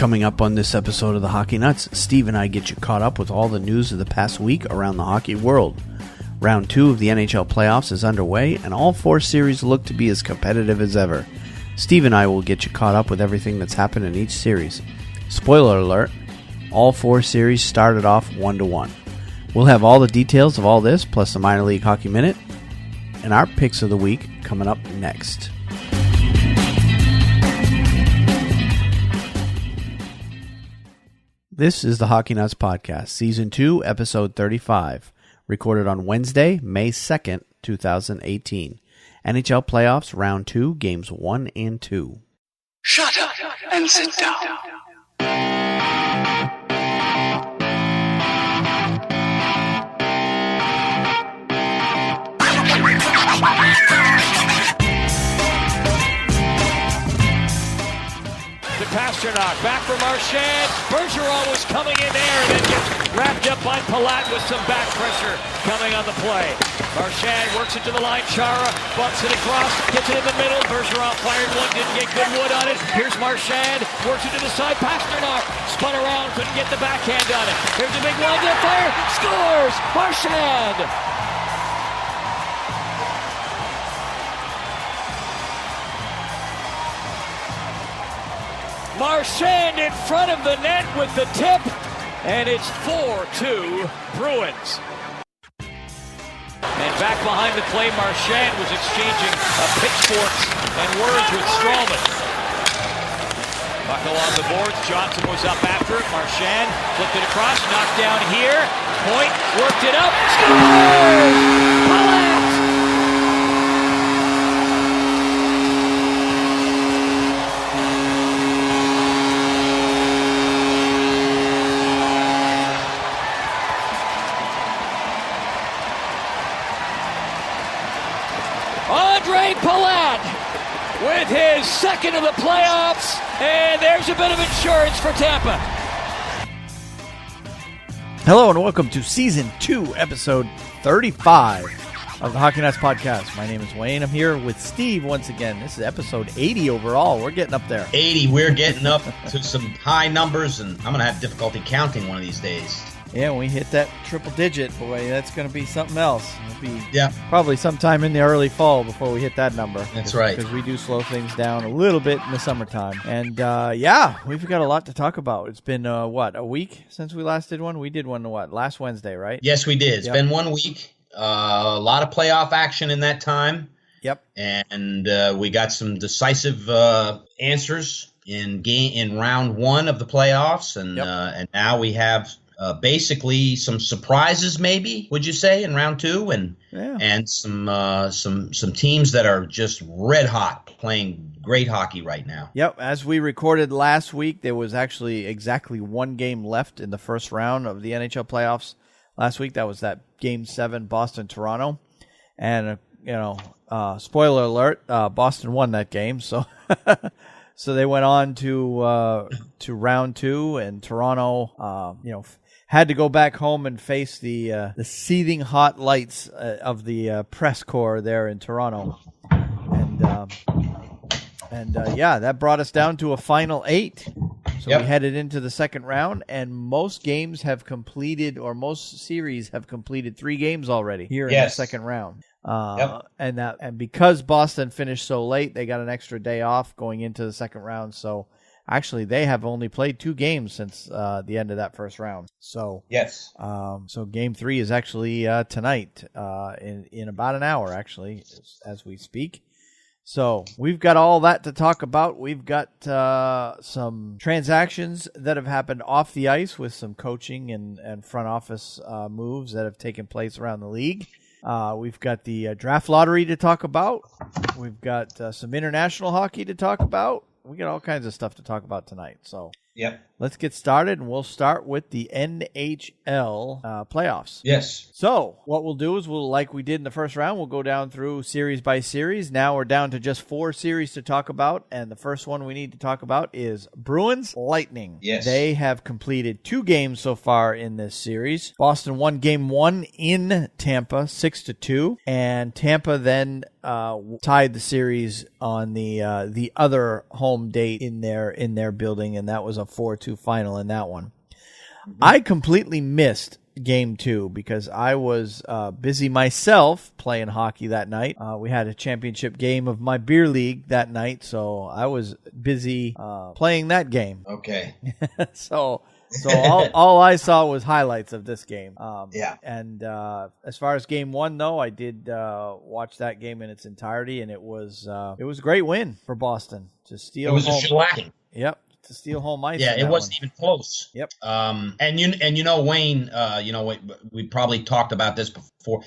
Coming up on this episode of the Hockey Nuts, Steve and I get you caught up with all the news of the past week around the hockey world. Round 2 of the NHL Playoffs is underway, and all 4 series look to be as competitive as ever. Steve and I will get you caught up with everything that's happened in each series. Spoiler alert, all 4 series started off 1-1. We'll have all the details of all this, plus the Minor League Hockey Minute, and our picks of the week coming up next. This is the Hockey Nuts Podcast, Season 2, Episode 35, recorded on Wednesday, May 2nd, 2018. NHL Playoffs Round 2, Games 1 and 2. Shut up and sit down. Pasternak, back for Marchand. Bergeron was coming in there and then gets wrapped up by Palat with some back pressure coming on the play. Marchand works it to the line. Chara bumps it across, gets it in the middle. Bergeron fired one, didn't get good wood on it. Here's Marchand, works it to the side. Pasternak spun around, couldn't get the backhand on it. Here's a big one, to fire, scores! Marchand! Marchand in front of the net with the tip, and it's 4-2 Bruins. And back behind the play, Marchand was exchanging pitchforks and words with Strowman. Puck along the boards, Johnson was up after it, Marchand flipped it across, knocked down here, Point worked it up, scores! Palat! Palat with his second of the playoffs, and there's a bit of insurance for Tampa. Hello and welcome to Season 2, Episode 35 of the Hockey Nuts Podcast. My name is Wayne. I'm here with Steve once again. This is Episode 80 overall. We're getting up there. 80, we're getting up to some high numbers, and I'm going to have difficulty counting one of these days. Yeah, when we hit that triple digit, boy, that's going to be something else. It'll be probably sometime in the early fall before we hit that number. That's right. Because we do slow things down a little bit in the summertime. And, we've got a lot to talk about. It's been, a week since we last did one? We did one, last Wednesday, right? Yes, we did. It's been 1 week. A lot of playoff action in that time. Yep. And we got some decisive answers in round 1 of the playoffs. And and now we have basically some surprises, maybe, would you say, in round 2, and some teams that are just red hot, playing great hockey right now. Yep. As we recorded last week, there was actually exactly 1 game left in the first round of the NHL playoffs. Last week, that was that Game 7 Boston-Toronto, and spoiler alert, Boston won that game, so. So they went on to round 2, and Toronto, had to go back home and face the seething hot lights of the press corps there in Toronto, and that brought us down to a final 8. So we headed into the second round, and most games have completed, or most series have completed 3 games already here in the second round. And because Boston finished so late, they got an extra day off going into the second round. So actually, they have only played 2 games since the end of that first round. So so Game 3 is actually tonight in about an hour, actually, as we speak. So we've got all that to talk about. We've got some transactions that have happened off the ice with some coaching and front office moves that have taken place around the league. We've got the draft lottery to talk about. We've got some international hockey to talk about. We got all kinds of stuff to talk about tonight. So let's get started, and we'll start with the NHL playoffs. Yes. So what we'll do is like we did in the first round, we'll go down through series by series. Now we're down to just 4 series to talk about, and the first one we need to talk about is Bruins Lightning. Yes. They have completed 2 games so far in this series. Boston won Game 1 in Tampa, 6-2, and Tampa then tied the series on the other home date in their building, and that was a 4-2 final in that one. I completely missed Game 2 because I was busy myself playing hockey that night. We had a championship game of my beer league that night, so I was busy playing that game. Okay. So all I saw was highlights of this game. And as far as Game 1, though, I did watch that game in its entirety, and it was a great win for Boston to steal. It was home. a shellacking. Yep. To steal home ice. Yeah, it wasn't even close. Yep. And you know, Wayne, we probably talked about this before.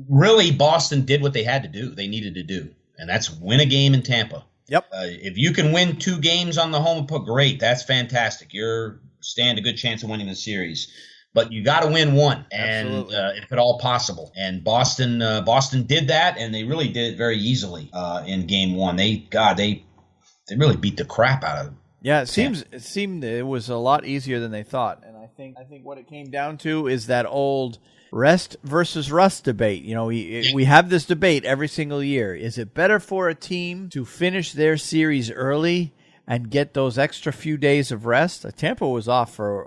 Really, Boston did what they had to do. They needed to do, and that's win a game in Tampa. Yep. If you can win 2 games on the home put, great. That's fantastic. You're stand a good chance of winning the series. But you got to win one, and if at all possible. And Boston did that, and they really did it very easily in Game 1. They really beat the crap out of them. Yeah, it seemed it was a lot easier than they thought, and I think what it came down to is that old rest versus rust debate. You know, we have this debate every single year. Is it better for a team to finish their series early and get those extra few days of rest? Tampa was off for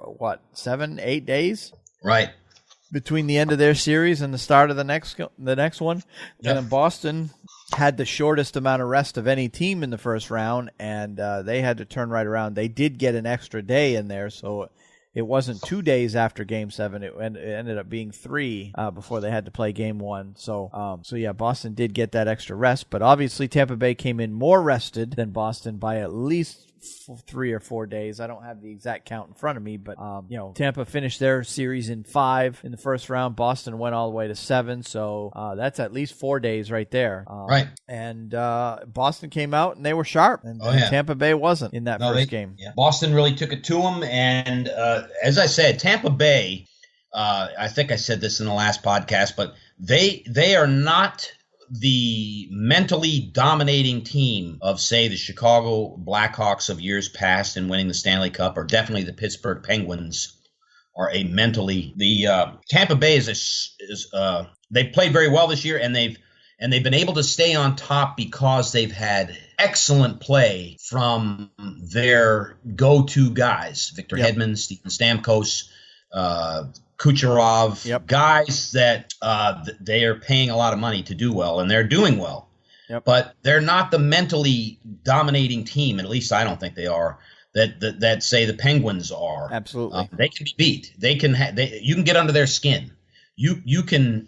7-8 days, right, between the end of their series and the start of the next one. Yep. And Boston had the shortest amount of rest of any team in the first round, and they had to turn right around. They did get an extra day in there, so it wasn't 2 days after Game 7. It ended up being 3 before they had to play Game 1. So yeah, Boston did get that extra rest, but obviously Tampa Bay came in more rested than Boston by at least 3 or 4 days. I don't have the exact count in front of me, but Tampa finished their series in 5 in the first round. Boston went all the way to 7, so that's at least 4 days right there. Right. And Boston came out and they were sharp, and Tampa Bay wasn't in that first game. Yeah. Boston really took it to them, and as I said, Tampa Bay. I think I said this in the last podcast, but they are not the mentally dominating team of, say, the Chicago Blackhawks of years past in winning the Stanley Cup, or definitely the Pittsburgh Penguins are a mentally. The Tampa Bay is they played very well this year, and they've been able to stay on top because they've had excellent play from their go-to guys, Victor Hedman, Steven Stamkos, Kucherov, guys that they are paying a lot of money to do well, and they're doing well. Yep. But they're not the mentally dominating team, at least I don't think they are, that say the Penguins are. Absolutely. They can be beat. You can get under their skin. You can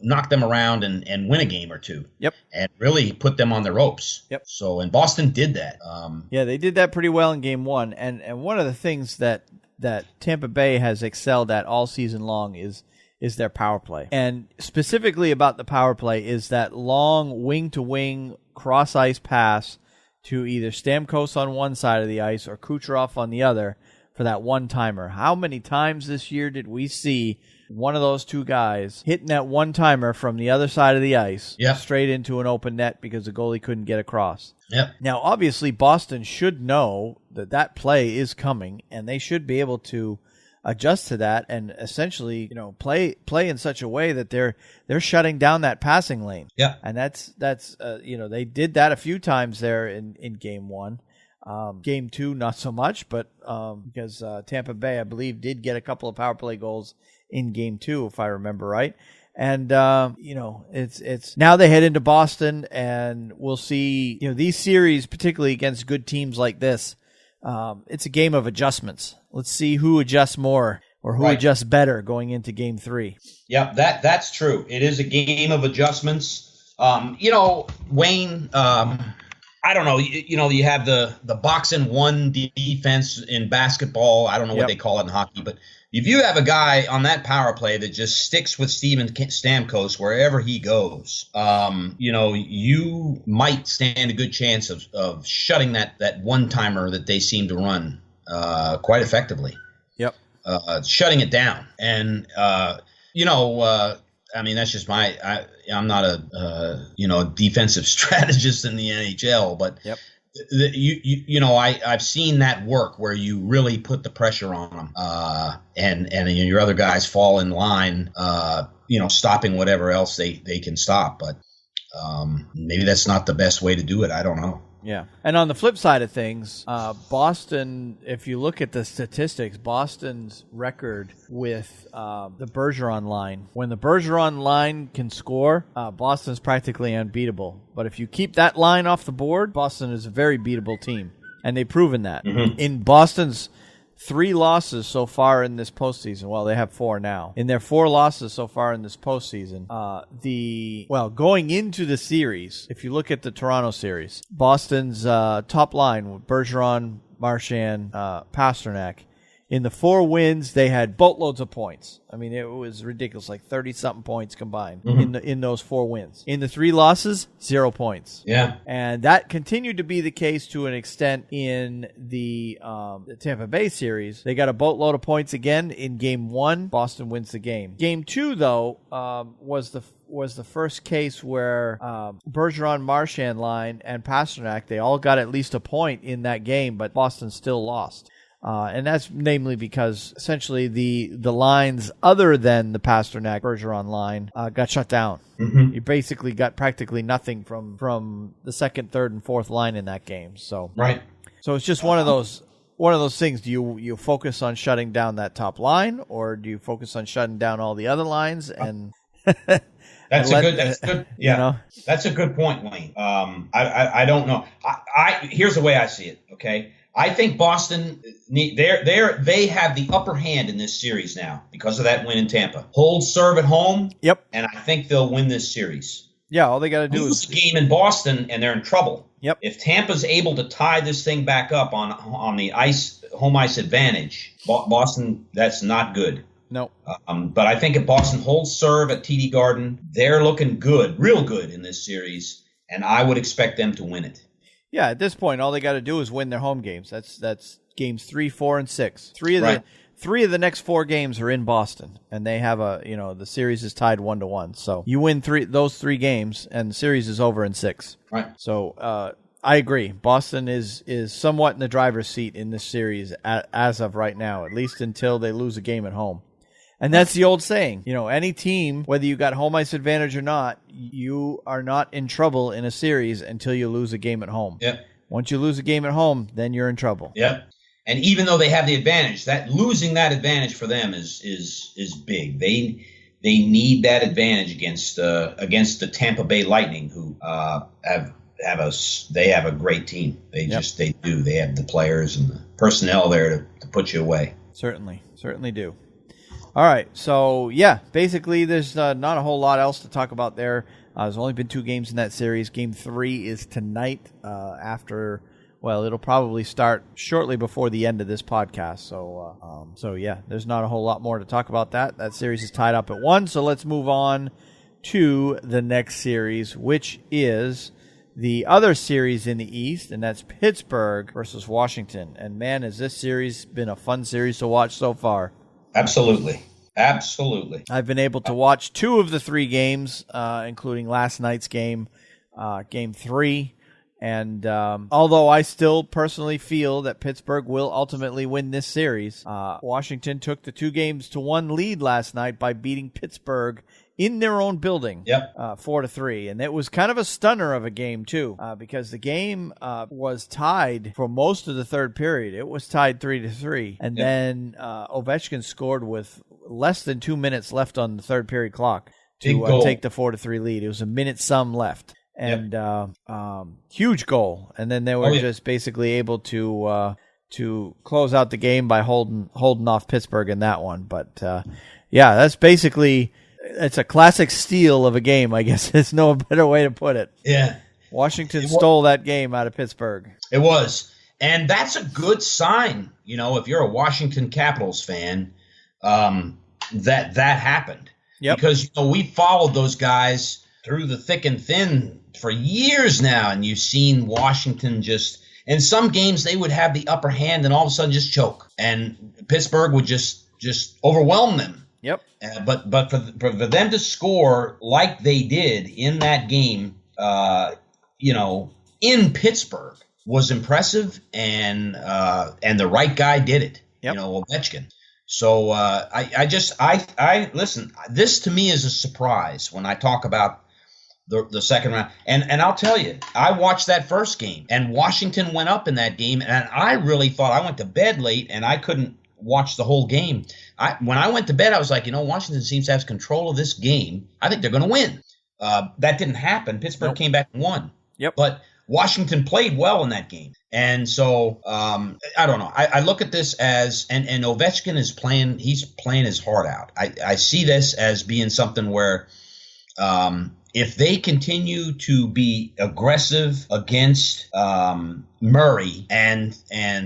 knock them around and win a game or two. Yep. And really put them on the ropes. Yep. So, and Boston did that. They did that pretty well in Game 1. And one of the things that Tampa Bay has excelled at all season long is their power play. And specifically about the power play is that long wing-to-wing cross-ice pass to either Stamkos on one side of the ice or Kucherov on the other for that one-timer. How many times this year did we see one of those two guys hitting that one-timer from the other side of the ice straight into an open net because the goalie couldn't get across? Yep. Now, obviously, Boston should know that play is coming, and they should be able to adjust to that and essentially, play in such a way that they're shutting down that passing lane. Yeah. And that's they did that a few times there in Game 1. Game 2, not so much, but because Tampa Bay, I believe, did get a couple of power play goals in Game 2, if I remember right. And, it's now they head into Boston, and we'll see, these series, particularly against good teams like this, it's a game of adjustments. Let's see who adjusts more or who adjusts better going into Game 3. Yeah, that's true. It is a game of adjustments. Wayne, I don't know. You have the box and one defense in basketball. I don't know what they call it in hockey, but if you have a guy on that power play that just sticks with Steven Stamkos wherever he goes, you might stand a good chance of shutting that one-timer that they seem to run quite effectively. Yep. Shutting it down. And, that's just I'm not a defensive strategist in the NHL, but I've seen that work where you really put the pressure on them, and your other guys fall in line, stopping whatever else they can stop. But maybe that's not the best way to do it. I don't know. Yeah. And on the flip side of things, Boston, if you look at the statistics, Boston's record with the Bergeron line, when the Bergeron line can score, Boston's practically unbeatable. But if you keep that line off the board, Boston is a very beatable team. And they've proven that. Mm-hmm. In Boston's 3 losses so far in this postseason. Well, they have 4 now. In their 4 losses so far in this postseason, going into the series, if you look at the Toronto series, Boston's top line with Bergeron, Marchand, Pasternak. In the 4 wins, they had boatloads of points. I mean, it was ridiculous, like 30-something points combined in those 4 wins. In the 3 losses, 0 points. Yeah. And that continued to be the case to an extent in the Tampa Bay series. They got a boatload of points again in Game 1. Boston wins the game. Game 2, though, was the first case where Bergeron, Marchand line, and Pasternak, they all got at least a point in that game, but Boston still lost. And that's namely because essentially the lines other than the Pasternak Bergeron line got shut down. Mm-hmm. You basically got practically nothing from the second, third, and fourth line in that game. So right. So it's just one of those things. Do you focus on shutting down that top line, or do you focus on shutting down all the other lines? And That's good. Yeah, you know? That's a good point, Wayne. I don't know. Here's the way I see it. Okay. I think Boston, they have the upper hand in this series now because of that win in Tampa. Hold serve at home. Yep. And I think they'll win this series. Yeah, all they got to do is the game in Boston, and they're in trouble. Yep. If Tampa's able to tie this thing back up on the home ice advantage, Boston, that's not good. No. But I think if Boston holds serve at TD Garden, they're looking good, real good in this series, and I would expect them to win it. Yeah, at this point, all they got to do is win their home games. That's games 3, 4, and 6. Three of the next 4 games are in Boston, and they have the series is tied 1-1. So you win those 3 games, and the series is over in 6. Right. So I agree. Boston is somewhat in the driver's seat in this series as of right now, at least until they lose a game at home. And that's the old saying, any team, whether you got home ice advantage or not, you are not in trouble in a series until you lose a game at home. Yep. Once you lose a game at home, then you're in trouble. Yep. And even though they have the advantage, that losing that advantage for them is big. They need that advantage against the Tampa Bay Lightning, who have a great team. They do. They have the players and the personnel there to put you away. Certainly do. All right, so yeah, basically there's not a whole lot else to talk about there. There's only been 2 games in that series. Game 3 is tonight it'll probably start shortly before the end of this podcast. So yeah, there's not a whole lot more to talk about that. That series is tied up at 1, so let's move on to the next series, which is the other series in the East, and that's Pittsburgh versus Washington. And man, has this series been a fun series to watch so far. Absolutely. I've been able to watch 2 of the 3 games, including last night's game, Game 3. And although I still personally feel that Pittsburgh will ultimately win this series, Washington took the 2-1 lead last night by beating Pittsburgh in their own building, 4-3. And it was kind of a stunner of a game, too, because the game was tied for most of the third period. It was tied 3-3. And then Ovechkin scored with less than 2 minutes left on the third period clock to take the 4-3 lead. It was a minute some left. And huge goal. And then they were just basically able to close out the game by holding off Pittsburgh in that one. But, that's basically... It's a classic steal of a game, I guess. There's no better way to put it. Yeah. Washington stole that game out of Pittsburgh. It was. And that's a good sign, if you're a Washington Capitals fan, that happened. Yep. Because, we followed those guys through the thick and thin for years now, and you've seen Washington just – in some games they would have the upper hand and all of a sudden just choke. And Pittsburgh would just overwhelm them. Yep. But for them to score like they did in that game, in Pittsburgh was impressive, and the right guy did it. Yep. Ovechkin. So I listen. This to me is a surprise when I talk about the second round. And I'll tell you, I watched that first game, and Washington went up in that game, and I really thought, I went to bed late, and I couldn't watch the whole game. When I went to bed, I was like, Washington seems to have control of this game. I think they're going to win. That didn't happen. Pittsburgh came back and won. Yep. But Washington played well in that game. And so, I don't know. I look at this as, and Ovechkin is playing, he's playing his heart out. I see this as being something where if they continue to be aggressive against Murray and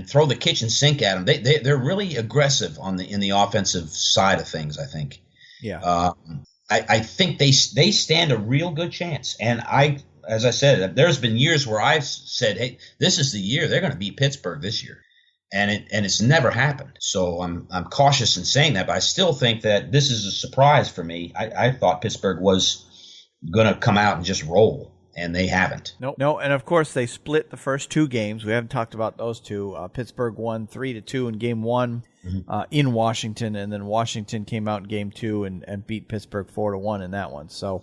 throw the kitchen sink at him, they're really aggressive in the offensive side of things, I think. Yeah. I think they stand a real good chance. And as I said, there's been years where I've said, hey, this is the year they're going to beat Pittsburgh this year. And it's never happened. So I'm cautious in saying that, but I still think that this is a surprise for me. I thought Pittsburgh was going to come out and just roll, and they haven't. No, and of course they split the first two games. We haven't talked about those two. Pittsburgh won 3-2 in game one in Washington, and then Washington came out in game two and beat Pittsburgh 4-1 in that one. So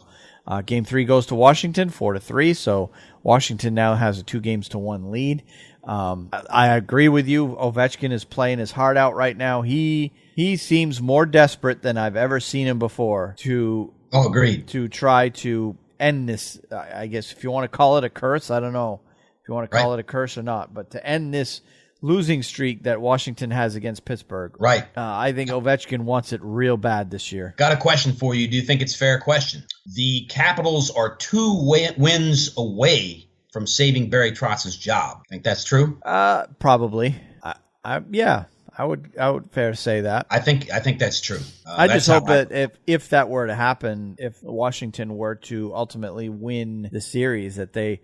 game three goes to Washington 4-3. So Washington now has a 2-1 lead. I agree with you. Ovechkin is playing his heart out right now. He seems more desperate than I've ever seen him before agreed. To try to end this, I guess, if you want to call it a curse. I don't know if you want to call it a curse or not, but to end this losing streak that Washington has against Pittsburgh. Right. I think Ovechkin wants it real bad this year. Got a question for you. Do you think it's a fair question? The Capitals are 2 wins away from saving Barry Trotz's job. Think that's true? Probably. Yeah. I would fair to say that. I think that's true. I just hope that if that were to happen, if Washington were to ultimately win the series, that they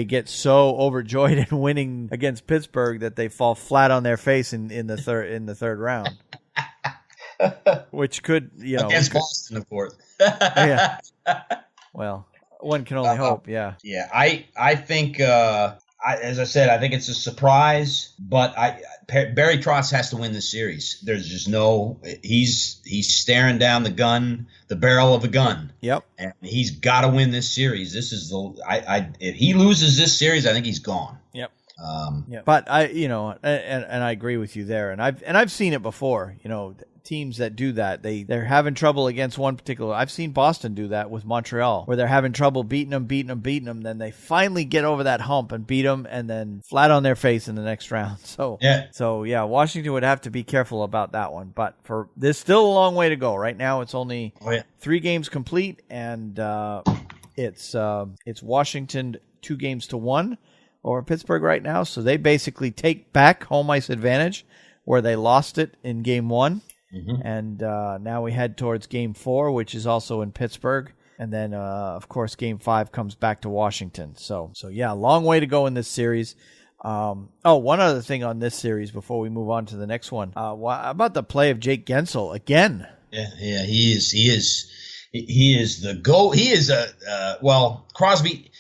get so overjoyed in winning against Pittsburgh that they fall flat on their face in the third round. Which could, against Boston, of course. Yeah. Well, one can only hope. Yeah. Yeah. I think. As I said, I think it's a surprise, but Barry Trotz has to win this series. There's just he's staring down the barrel of a gun. Yep. And he's got to win this series. This is if he loses this series, I think he's gone. Yep. But I agree with you there. And I've seen it before, teams that do that, they're having trouble against one particular. I've seen Boston do that with Montreal, where they're having trouble beating them. Then they finally get over that hump and beat them, and then flat on their face in the next round. So Washington would have to be careful about that one. But there's still a long way to go. Right now, it's only 3 games complete, and it's Washington 2-1 over Pittsburgh right now. So they basically take back home ice advantage where they lost it in game 1. Mm-hmm. And now we head towards Game 4, which is also in Pittsburgh. And then, of course, Game 5 comes back to Washington. So yeah, long way to go in this series. One other thing on this series before we move on to the next one. About the play of Jake Guentzel again? Yeah, he is the GOAT. He is Crosby.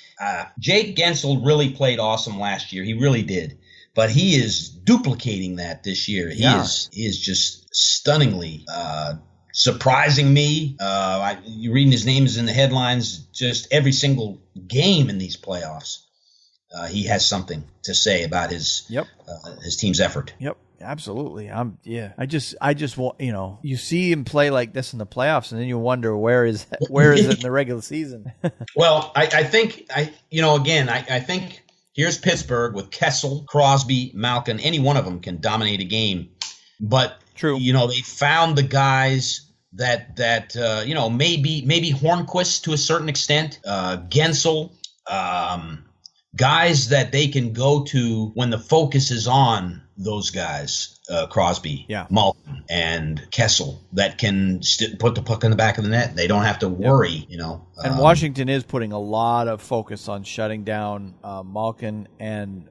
Jake Guentzel really played awesome last year. He really did. But he is duplicating that this year. He is just stunningly surprising me. You're reading his names in the headlines just every single game in these playoffs. He has something to say about his team's effort. Yep, absolutely. I just want, you see him play like this in the playoffs, and then you wonder where is it in the regular season. Well, I think here's Pittsburgh with Kessel, Crosby, Malkin. Any one of them can dominate a game. But, true. They found the guys that maybe Hornquist to a certain extent, Guentzel, guys that they can go to when the focus is on those guys, Crosby, Malkin, and Kessel, that can put the puck in the back of the net. They don't have to worry, And Washington is putting a lot of focus on shutting down Malkin and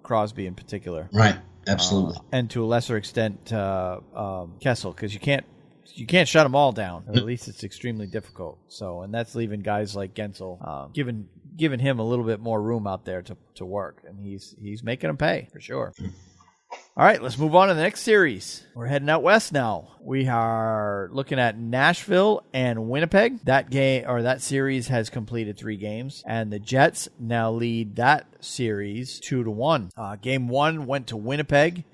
Crosby in particular. Right, absolutely. And to a lesser extent, Kessel, because you can't shut them all down. Or at least it's extremely difficult. So, and that's leaving guys like Guentzel, giving him a little bit more room out there to work, and he's making them pay for sure. All right, let's move on to the next series. We're heading out west now. We are looking at Nashville and Winnipeg. That series has completed 3 games, and the Jets now lead that series 2-1. Game 1 went to Winnipeg,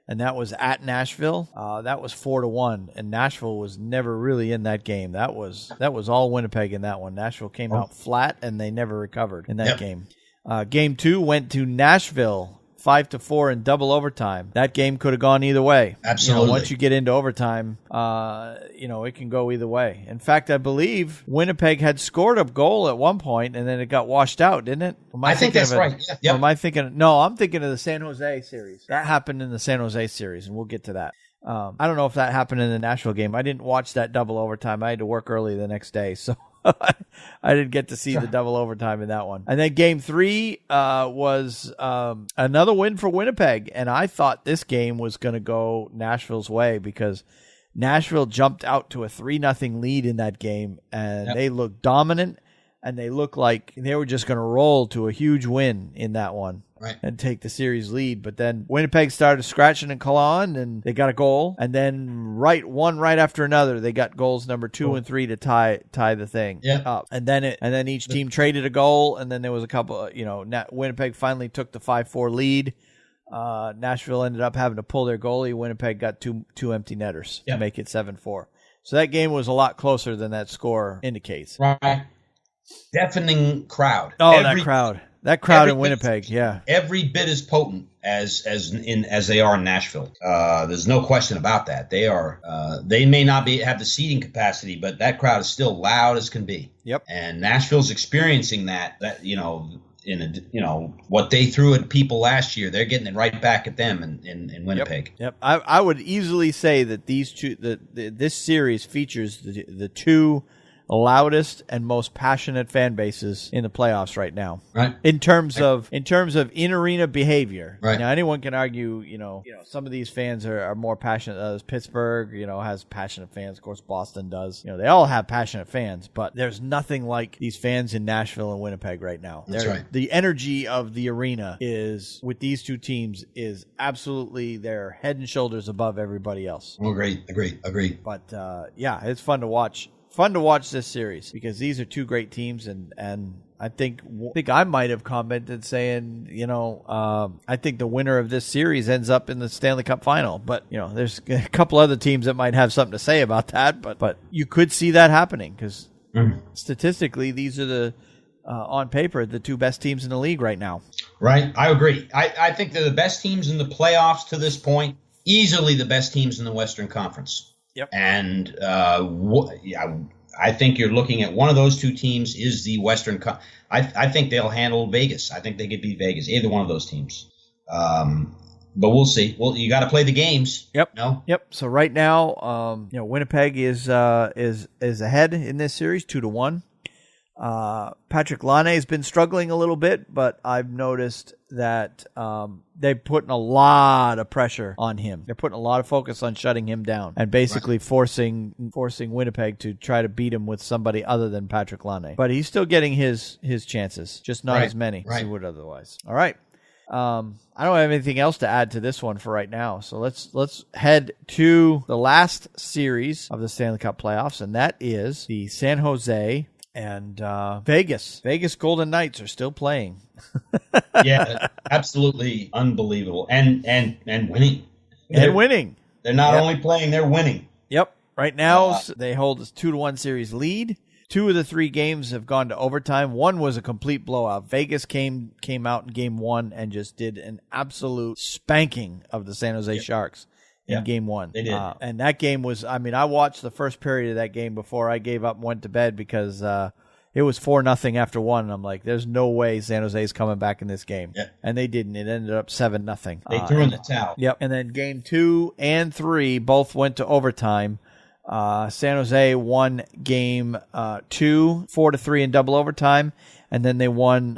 and that was at Nashville. That was 4-1, and Nashville was never really in that game. That was all Winnipeg in that one. Nashville came out flat, and they never recovered in that game. Game 2 went to Nashville, 5-4 in double overtime. That game could have gone either way. Absolutely. Once you get into overtime, it can go either way. In fact, I believe Winnipeg had scored a goal at one point, and then it got washed out, didn't it? I think that's right. Yeah. Am I thinking? No, I'm thinking of the San Jose series. That happened in the San Jose series, and we'll get to that. I don't know if that happened in the Nashville game. I didn't watch that double overtime. I had to work early the next day, so I didn't get to see the double overtime in that one. And then game 3 was another win for Winnipeg, and I thought this game was going to go Nashville's way because Nashville jumped out to a 3-0 lead in that game, and they looked dominant, and they looked like they were just going to roll to a huge win in that one. Right. And take the series lead. But then Winnipeg started scratching and clawing, and they got a goal. And then one right after another, they got goals number 2 and 3 to tie the thing up. And then each team traded a goal, and then there was a couple. Winnipeg finally took the 5-4 lead. Nashville ended up having to pull their goalie. Winnipeg got two empty netters to make it 7-4. So that game was a lot closer than that score indicates. Right. Deafening crowd. Oh, that crowd. That crowd in Winnipeg, every bit as potent as they are in Nashville. There's no question about that. They may not have the seating capacity, but that crowd is still loud as can be. Yep. And Nashville's experiencing that what they threw at people last year, they're getting it right back at them in Winnipeg. Yep. I would easily say that this series features the 2 loudest and most passionate fan bases in the playoffs right now. Right. In terms of in-arena behavior. Right. Now anyone can argue, some of these fans are more passionate. Pittsburgh, has passionate fans. Of course, Boston does. They all have passionate fans, but there's nothing like these fans in Nashville and Winnipeg right now. That's right. The energy of the arena is with these 2 teams is absolutely they're head and shoulders above everybody else. Agreed. But it's fun to watch. Fun to watch this series because these are 2 great teams, and I think I might have commented saying, I think the winner of this series ends up in the Stanley Cup final. But there's a couple other teams that might have something to say about that. But you could see that happening because statistically, these are the on paper the 2 best teams in the league right now. Right, I agree. I think they're the best teams in the playoffs to this point. Easily the best teams in the Western Conference. Yep. And I think you're looking at one of those 2 teams is the Western. I think they'll handle Vegas. I think they could beat Vegas. Either one of those teams. But we'll see. Well, you got to play the games. Yep. No. Yep. So right now, Winnipeg is ahead in this series 2-1. Patrick Laine has been struggling a little bit, but I've noticed that they're putting a lot of pressure on him. They're putting a lot of focus on shutting him down and basically forcing Winnipeg to try to beat him with somebody other than Patrick Laine. But he's still getting his chances, just not as many as he would otherwise. All right. I don't have anything else to add to this one for right now. So let's head to the last series of the Stanley Cup playoffs, and that is the San Jose and Vegas. Vegas Golden Knights are still playing. Yeah, absolutely unbelievable. And winning. And winning. They're not only playing, they're winning. Yep. Right now, they hold a 2-1 series lead. 2 of the 3 games have gone to overtime. 1 was a complete blowout. Vegas came out in game 1 and just did an absolute spanking of the San Jose Sharks in game 1. They did. And that game was, I watched the first period of that game before I gave up and went to bed because it was 4-0 after 1. And I'm like, there's no way San Jose's coming back in this game. Yeah. And they didn't. It ended up 7-0. They threw in the towel. Yep. And then game 2 and 3 both went to overtime. San Jose won game 2, 4-3 in double overtime, and then they won.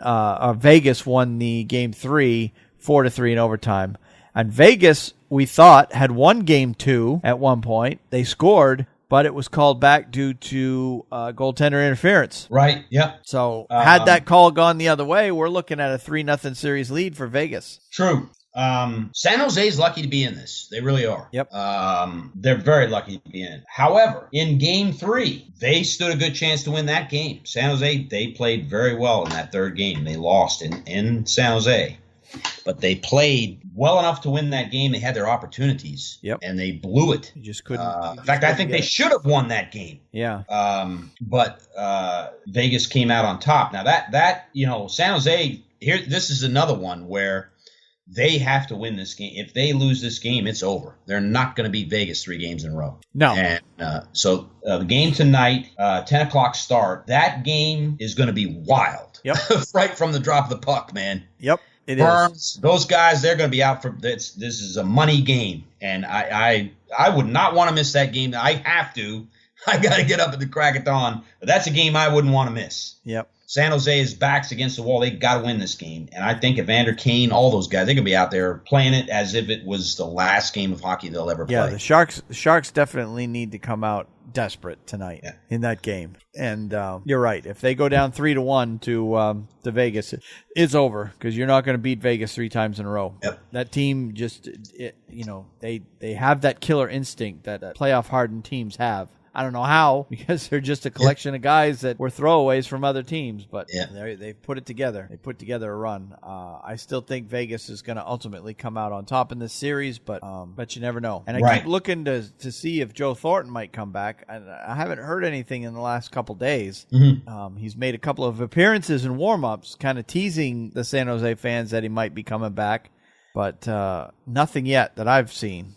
Vegas won the game 3, 4-3 in overtime. And Vegas, we thought, had won game 2 at one point. They scored, but it was called back due to goaltender interference. Right. Yep. So had that call gone the other way, we're looking at a 3-0 series lead for Vegas. True. San Jose's lucky to be in this. They really are. Yep. They're very lucky to be in it. However, in Game 3, they stood a good chance to win that game. San Jose, they played very well in that third game. They lost in San Jose. But they played well enough to win that game. They had their opportunities, and they blew it. You just couldn't. In fact, I think they should have won that game. Yeah. But Vegas came out on top. Now that San Jose here. This is another one where they have to win this game. If they lose this game, it's over. They're not going to beat Vegas 3 games in a row. No. And so the game tonight, 10 o'clock start. That game is going to be wild. Yep. Right from the drop of the puck, man. Yep. It Burns, is. Those guys, they're going to be out for this. This is a money game, and I would not want to miss that game. I have to. I got to get up at the crack of dawn. But that's a game I wouldn't want to miss. Yep. San Jose's backs against the wall. They got to win this game, and I think Evander Kane, all those guys, they're going to be out there playing it as if it was the last game of hockey they'll ever play. Yeah, the Sharks definitely need to come out desperate tonight in that game. And you're right. If they go down 3-1 to Vegas, it's over because you're not going to beat Vegas 3 times in a row. Yep. That team just, they have that killer instinct that playoff hardened teams have. I don't know how, because they're just a collection of guys that were throwaways from other teams, but they've put it together. They put together a run. I still think Vegas is going to ultimately come out on top in this series, but you never know. And I keep looking to see if Joe Thornton might come back. I haven't heard anything in the last couple days. Mm-hmm. He's made a couple of appearances and warm-ups, kind of teasing the San Jose fans that he might be coming back, but nothing yet that I've seen.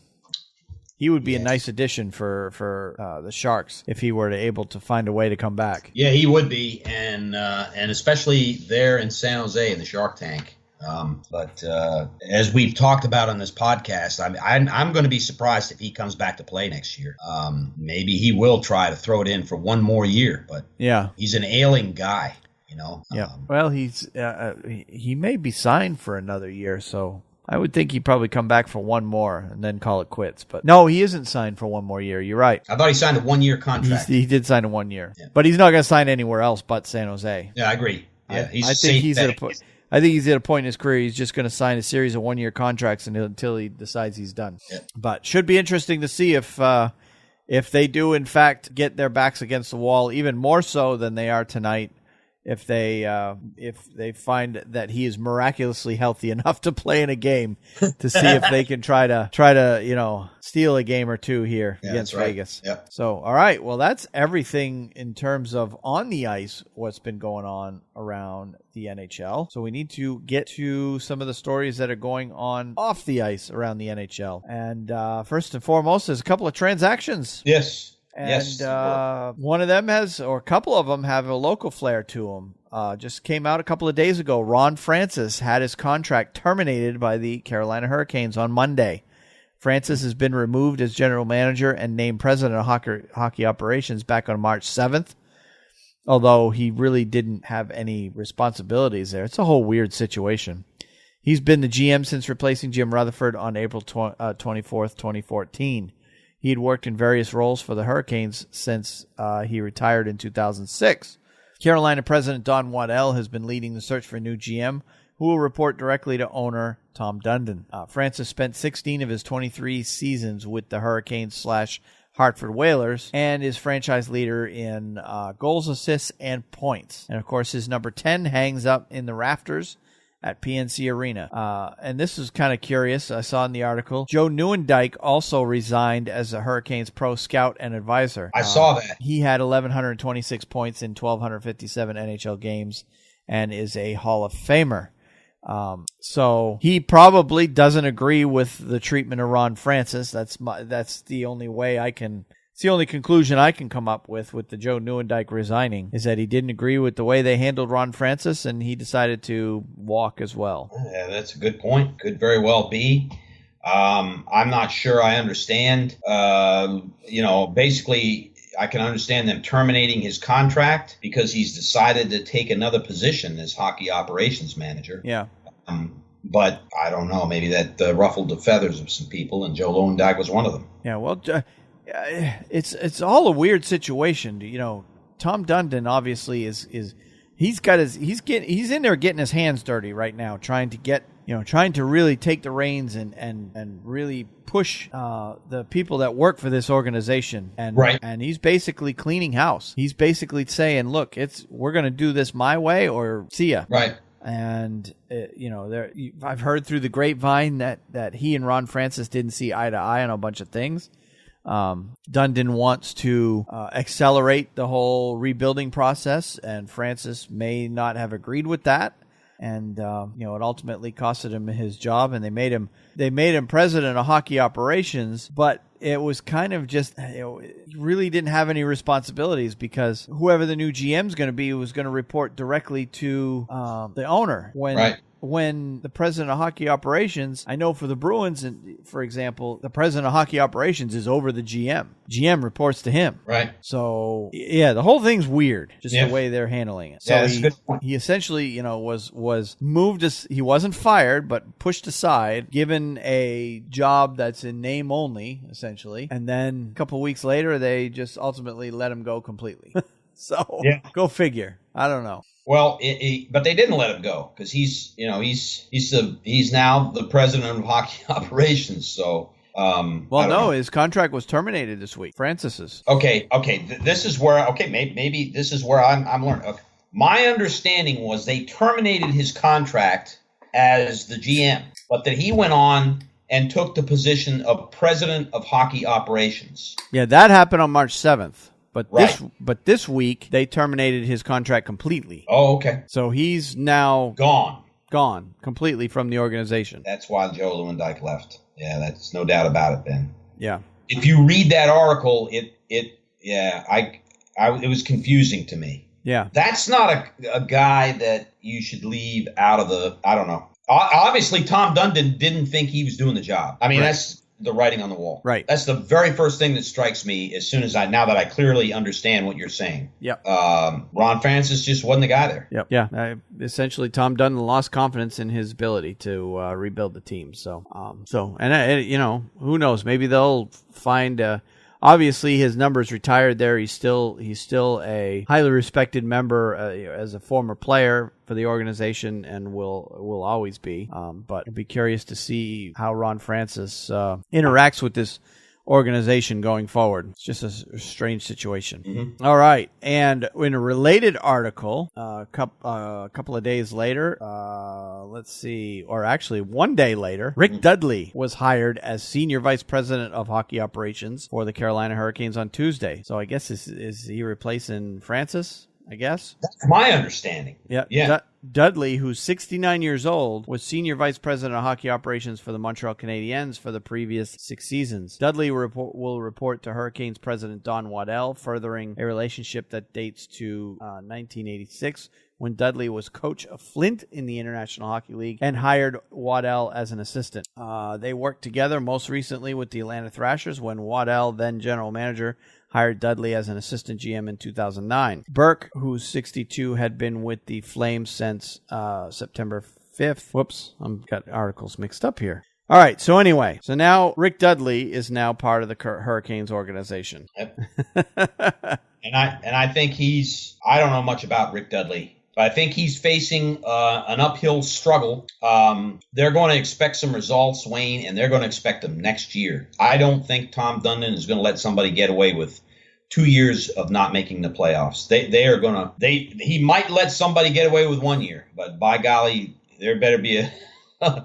He would be a nice addition for the Sharks if he were able to find a way to come back. Yeah, he would be, and especially there in San Jose in the Shark Tank. But as we've talked about on this podcast, I'm going to be surprised if he comes back to play next year. Maybe he will try to throw it in for one more year, but he's an ailing guy, Yeah. Well, he may be signed for another year, so I would think he'd probably come back for one more and then call it quits. But no, he isn't signed for one more year. You're right. I thought he signed a 1-year contract. He did sign a 1 year. Yeah. But he's not going to sign anywhere else but San Jose. Yeah, I agree. Yeah, I think he's at a point in his career he's just going to sign a series of 1-year contracts until he decides he's done. Yeah. But should be interesting to see if they do, in fact, get their backs against the wall, even more so than they are tonight. If they find that he is miraculously healthy enough to play in a game, to see if they can try to steal a game or two here against Vegas. Yep. So all right, well that's everything in terms of on the ice what's been going on around the NHL. So we need to get to some of the stories that are going on off the ice around the NHL. And first and foremost, there's a couple of transactions. Yes. And one of them a couple of them have a local flair to them. Just came out a couple of days ago. Ron Francis had his contract terminated by the Carolina Hurricanes on Monday. Francis has been removed as general manager and named president of hockey operations back on March 7th, although he really didn't have any responsibilities there. It's a whole weird situation. He's been the GM since replacing Jim Rutherford on April 24th, 2014. He had worked in various roles for the Hurricanes since he retired in 2006. Carolina President Don Waddell has been leading the search for a new GM, who will report directly to owner Tom Dundon. Francis spent 16 of his 23 seasons with the Hurricanes/Hartford Whalers and is franchise leader in goals, assists, and points. And, of course, his number 10 hangs up in the rafters at PNC Arena. And this is kind of curious. I saw in the article, Joe Nieuwendyk also resigned as a Hurricanes pro scout and advisor. I saw that. He had 1,126 points in 1,257 NHL games and is a Hall of Famer. So he probably doesn't agree with the treatment of Ron Francis. That's the only way it's the only conclusion I can come up with the Joe Nieuwendyk resigning, is that he didn't agree with the way they handled Ron Francis, and he decided to walk as well. Yeah, that's a good point. Could very well be. I'm not sure I understand. Basically, I can understand them terminating his contract because he's decided to take another position as hockey operations manager. Yeah. But I don't know. Maybe that ruffled the feathers of some people, and Joe Nieuwendyk was one of them. Yeah, well, it's all a weird situation. Tom Dundon obviously is he's in there getting his hands dirty right now, trying to really take the reins and really push the people that work for this organization. And he's basically cleaning house. He's basically saying, look, we're going to do this my way or see ya. Right. And, I've heard through the grapevine that he and Ron Francis didn't see eye to eye on a bunch of things. Dundon wants to accelerate the whole rebuilding process, and Francis may not have agreed with that. And it ultimately costed him his job, and they made him president of hockey operations. But it was kind of just, he really didn't have any responsibilities, because whoever the new GM is going to be was going to report directly to the owner. When the president of hockey operations, I know for the Bruins, for example, the president of hockey operations is over the GM. GM reports to him. Right. So, the whole thing's weird, just the way they're handling it. So he essentially, was moved. He wasn't fired, but pushed aside, given a job that's in name only, essentially. And then a couple of weeks later, they just ultimately let him go completely. So, go figure. I don't know. Well, but they didn't let him go, because he's now the president of hockey operations. So, his contract was terminated this week. Francis's. Okay. This is where maybe this is where I'm learning. Okay. My understanding was they terminated his contract as the GM, but that he went on and took the position of president of hockey operations. Yeah, that happened on March 7th. But this week, they terminated his contract completely. Oh, okay. So he's now gone completely from the organization. That's why Joe Lewandike left. Yeah, that's no doubt about it, Ben. Yeah. If you read that article, it was confusing to me. Yeah. That's not a guy that you should leave out of the, I don't know. Obviously, Tom Dundon didn't think he was doing the job. I mean, that's the writing on the wall. Right. That's the very first thing that strikes me now that I clearly understand what you're saying. Yep. Ron Francis just wasn't the guy there. Yep. Yeah. Essentially, Tom Dundon lost confidence in his ability to rebuild the team. So, who knows? Maybe they'll find. Obviously, his number's retired there. He's still a highly respected member as a former player for the organization, and will always be. But I'd be curious to see how Ron Francis interacts with this organization going forward. It's just a strange situation. Mm-hmm. All right, and in a related article, a couple of days later, one day later, Rick Dudley was hired as Senior Vice President of Hockey Operations for the Carolina Hurricanes on Tuesday. So I guess is he replacing Francis? I guess. That's my understanding. Yeah. Dudley, who's 69 years old, was Senior Vice President of Hockey Operations for the Montreal Canadiens for the previous 6 seasons. Dudley will report to Hurricanes President Don Waddell, furthering a relationship that dates to 1986, when Dudley was coach of Flint in the International Hockey League and hired Waddell as an assistant. They worked together most recently with the Atlanta Thrashers, when Waddell, then general manager, hired Dudley as an assistant GM in 2009. Burke, who's 62, had been with the Flames since September 5th. Whoops, I've got articles mixed up here. All right, so anyway, now Rick Dudley is now part of the Hurricanes organization. Yep. and I think I don't know much about Rick Dudley, but I think he's facing an uphill struggle. They're going to expect some results, Wayne, and they're going to expect them next year. I don't think Tom Dundon is going to let somebody get away with 2 years of not making the playoffs. He might let somebody get away with 1 year, but by golly, there better be a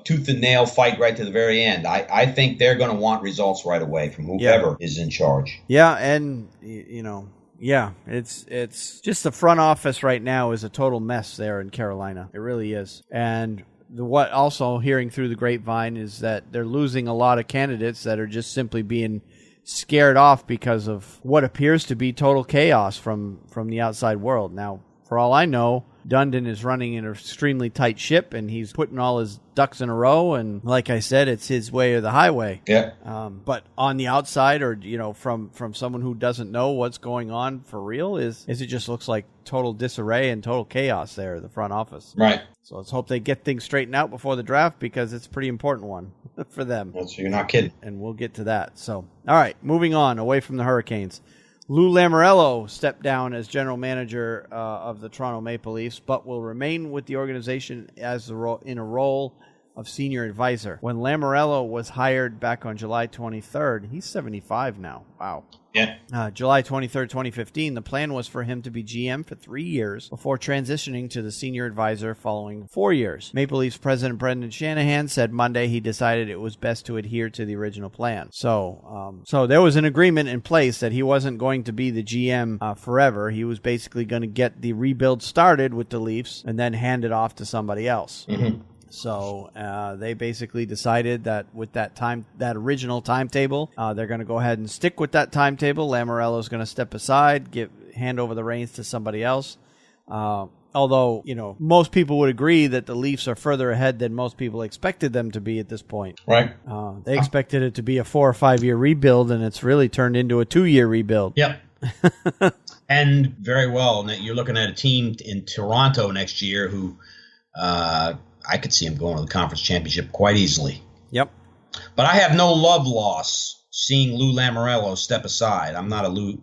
tooth and nail fight right to the very end. I think they're going to want results right away from whoever is in charge. Yeah, and it's just the front office right now is a total mess there in Carolina. It really is. And what also hearing through the grapevine is that they're losing a lot of candidates that are just simply being scared off because of what appears to be total chaos from the outside world. Now, for all I know, Dundon is running an extremely tight ship, and he's putting all his ducks in a row. And like I said, it's his way or the highway. Yeah. But on the outside, or from someone who doesn't know what's going on for real, is it just looks like total disarray and total chaos there at the front office. Right. So let's hope they get things straightened out before the draft, because it's a pretty important one for them. So you're not kidding. And we'll get to that. So, all right, moving on away from the Hurricanes. Lou Lamoriello stepped down as general manager of the Toronto Maple Leafs, but will remain with the organization as in a role of senior advisor. When Lamoriello was hired back on July 23rd, he's 75 now. Wow. Yeah. July 23rd, 2015, the plan was for him to be GM for 3 years before transitioning to the senior advisor following 4 years. Maple Leafs president Brendan Shanahan said Monday he decided it was best to adhere to the original plan. So there was an agreement in place that he wasn't going to be the GM forever. He was basically going to get the rebuild started with the Leafs and then hand it off to somebody else. Mm-hmm. So they basically decided that with that original timetable, they're going to go ahead and stick with that timetable. Lamoriello is going to step aside, hand over the reins to somebody else. Although, most people would agree that the Leafs are further ahead than most people expected them to be at this point. Right. They expected it to be a 4 or 5 year rebuild, and it's really turned into a 2-year rebuild. Yep. And very well. You're looking at a team in Toronto next year who I could see him going to the conference championship quite easily. Yep. But I have no love loss seeing Lou Lamoriello step aside. I'm not a Lou.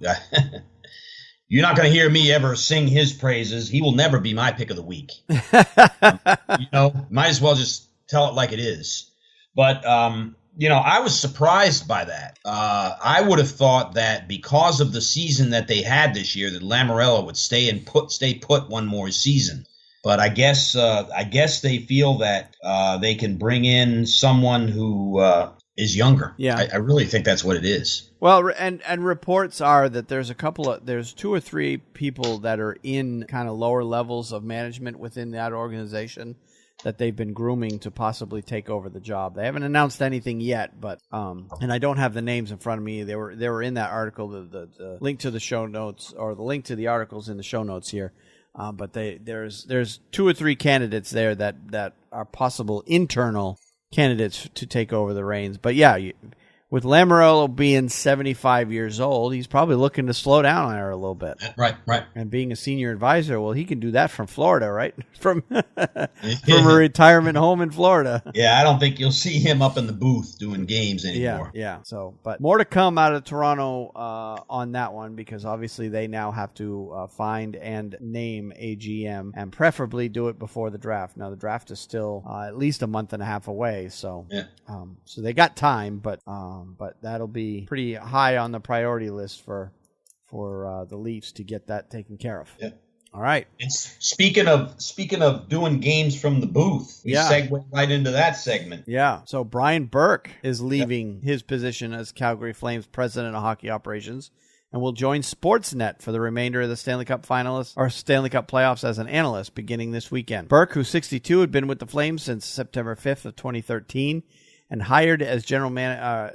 You're not going to hear me ever sing his praises. He will never be my pick of the week. Might as well just tell it like it is. But, I was surprised by that. I would have thought that because of the season that they had this year, that Lamoriello would stay put one more season. But I guess they feel that they can bring in someone who is younger. Yeah, I really think that's what it is. Well, and reports are that there's 2 or 3 people that are in kind of lower levels of management within that organization that they've been grooming to possibly take over the job. They haven't announced anything yet, but and I don't have the names in front of me. They were in that article. The link to the show notes, or the link to the articles in the show notes here. But there's 2 or 3 candidates there that are possible internal candidates to take over the reins. But yeah, with Lamoriello being 75 years old, he's probably looking to slow down there a little bit. Right. And being a senior advisor, well, he can do that from Florida, right? From a retirement home in Florida. Yeah, I don't think you'll see him up in the booth doing games anymore. Yeah. So, but more to come out of Toronto on that one, because obviously they now have to find and name a GM, and preferably do it before the draft. Now, the draft is still at least a month and a half away, so so they got time, but that'll be pretty high on the priority list for the Leafs to get that taken care of. Yeah. All right. And speaking of doing games from the booth, we segue right into that segment. Yeah. So Brian Burke is leaving his position as Calgary Flames president of hockey operations and will join Sportsnet for the remainder of the Stanley Cup finalists or Stanley Cup playoffs as an analyst beginning this weekend. Burke, who's 62, had been with the Flames since September 5th of 2013. And hired general manager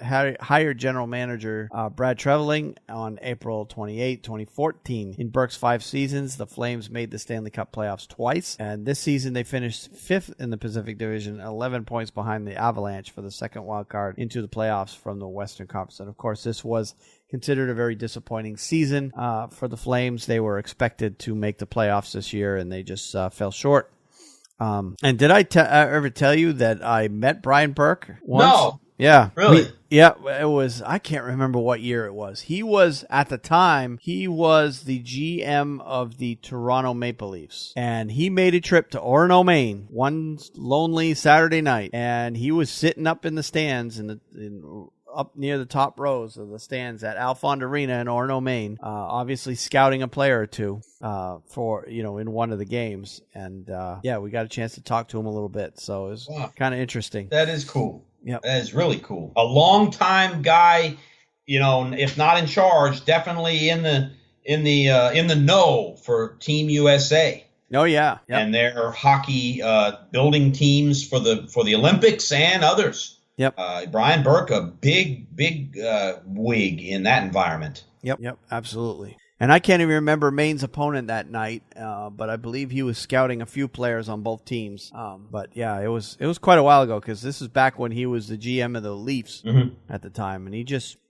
Brad Treveling on April 28, 2014. In Burke's 5 seasons, the Flames made the Stanley Cup playoffs twice, and this season they finished 5th in the Pacific Division, 11 points behind the Avalanche for the second wild card into the playoffs from the Western Conference. And of course, this was considered a very disappointing season for the Flames. They were expected to make the playoffs this year, and they just fell short. And did I ever tell you that I met Brian Burke once? No. Yeah. Really? It was, I can't remember what year it was. He was, at the time, the GM of the Toronto Maple Leafs. And he made a trip to Orono, Maine, one lonely Saturday night. And he was sitting up in the stands up near the top rows of the stands at Alfond Arena in Orono, Maine, obviously scouting a player or two for in one of the games. And we got a chance to talk to him a little bit, so it was kind of interesting. That is cool. Yeah, that is really cool. A long-time guy, if not in charge, definitely in the know for Team USA. Oh yeah, yep. And their hockey building teams for the Olympics and others. Yep. Brian Burke, a big wig in that environment. Yep, absolutely. And I can't even remember Maine's opponent that night, but I believe he was scouting a few players on both teams. But yeah, it was quite a while ago, because this is back when he was the GM of the Leafs at the time, and he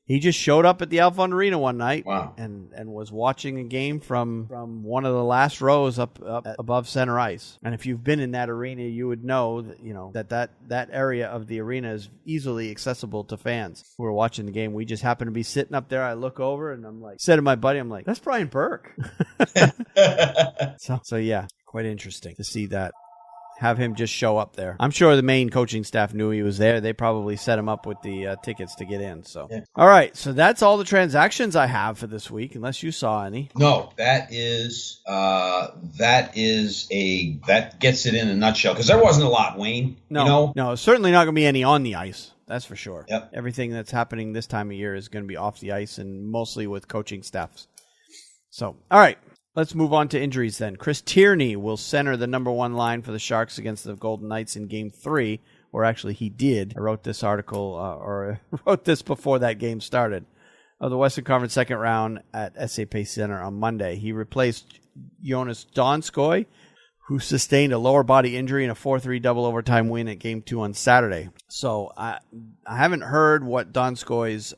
He just showed up at the Alfond Arena one night. Wow. And was watching a game from one of the last rows up above center ice. And if you've been in that arena, you would know that that area of the arena is easily accessible to fans who are watching the game. We just happen to be sitting up there. I look over and I'm like, said to my buddy, I'm like, that's Brian Burke. So yeah, quite interesting to see that. Have him just show up there. I'm sure the main coaching staff knew he was there. They probably set him up with the tickets to get in. So, yeah. All right. So that's all the transactions I have for this week, unless you saw any. No, that gets it in a nutshell, because there wasn't a lot, Wayne. No, certainly not going to be any on the ice. That's for sure. Yep. Everything that's happening this time of year is going to be off the ice, and mostly with coaching staffs. So, all right. Let's move on to injuries then. Chris Tierney will center the number one line for the Sharks against the Golden Knights in Game 3, or actually he did. I wrote this article, or wrote this before that game started, of the Western Conference second round at SAP Center on Monday. He replaced Jonas Donskoy, who sustained a lower body injury in a 4-3 double overtime win at Game 2 on Saturday. So I haven't heard what Donskoy's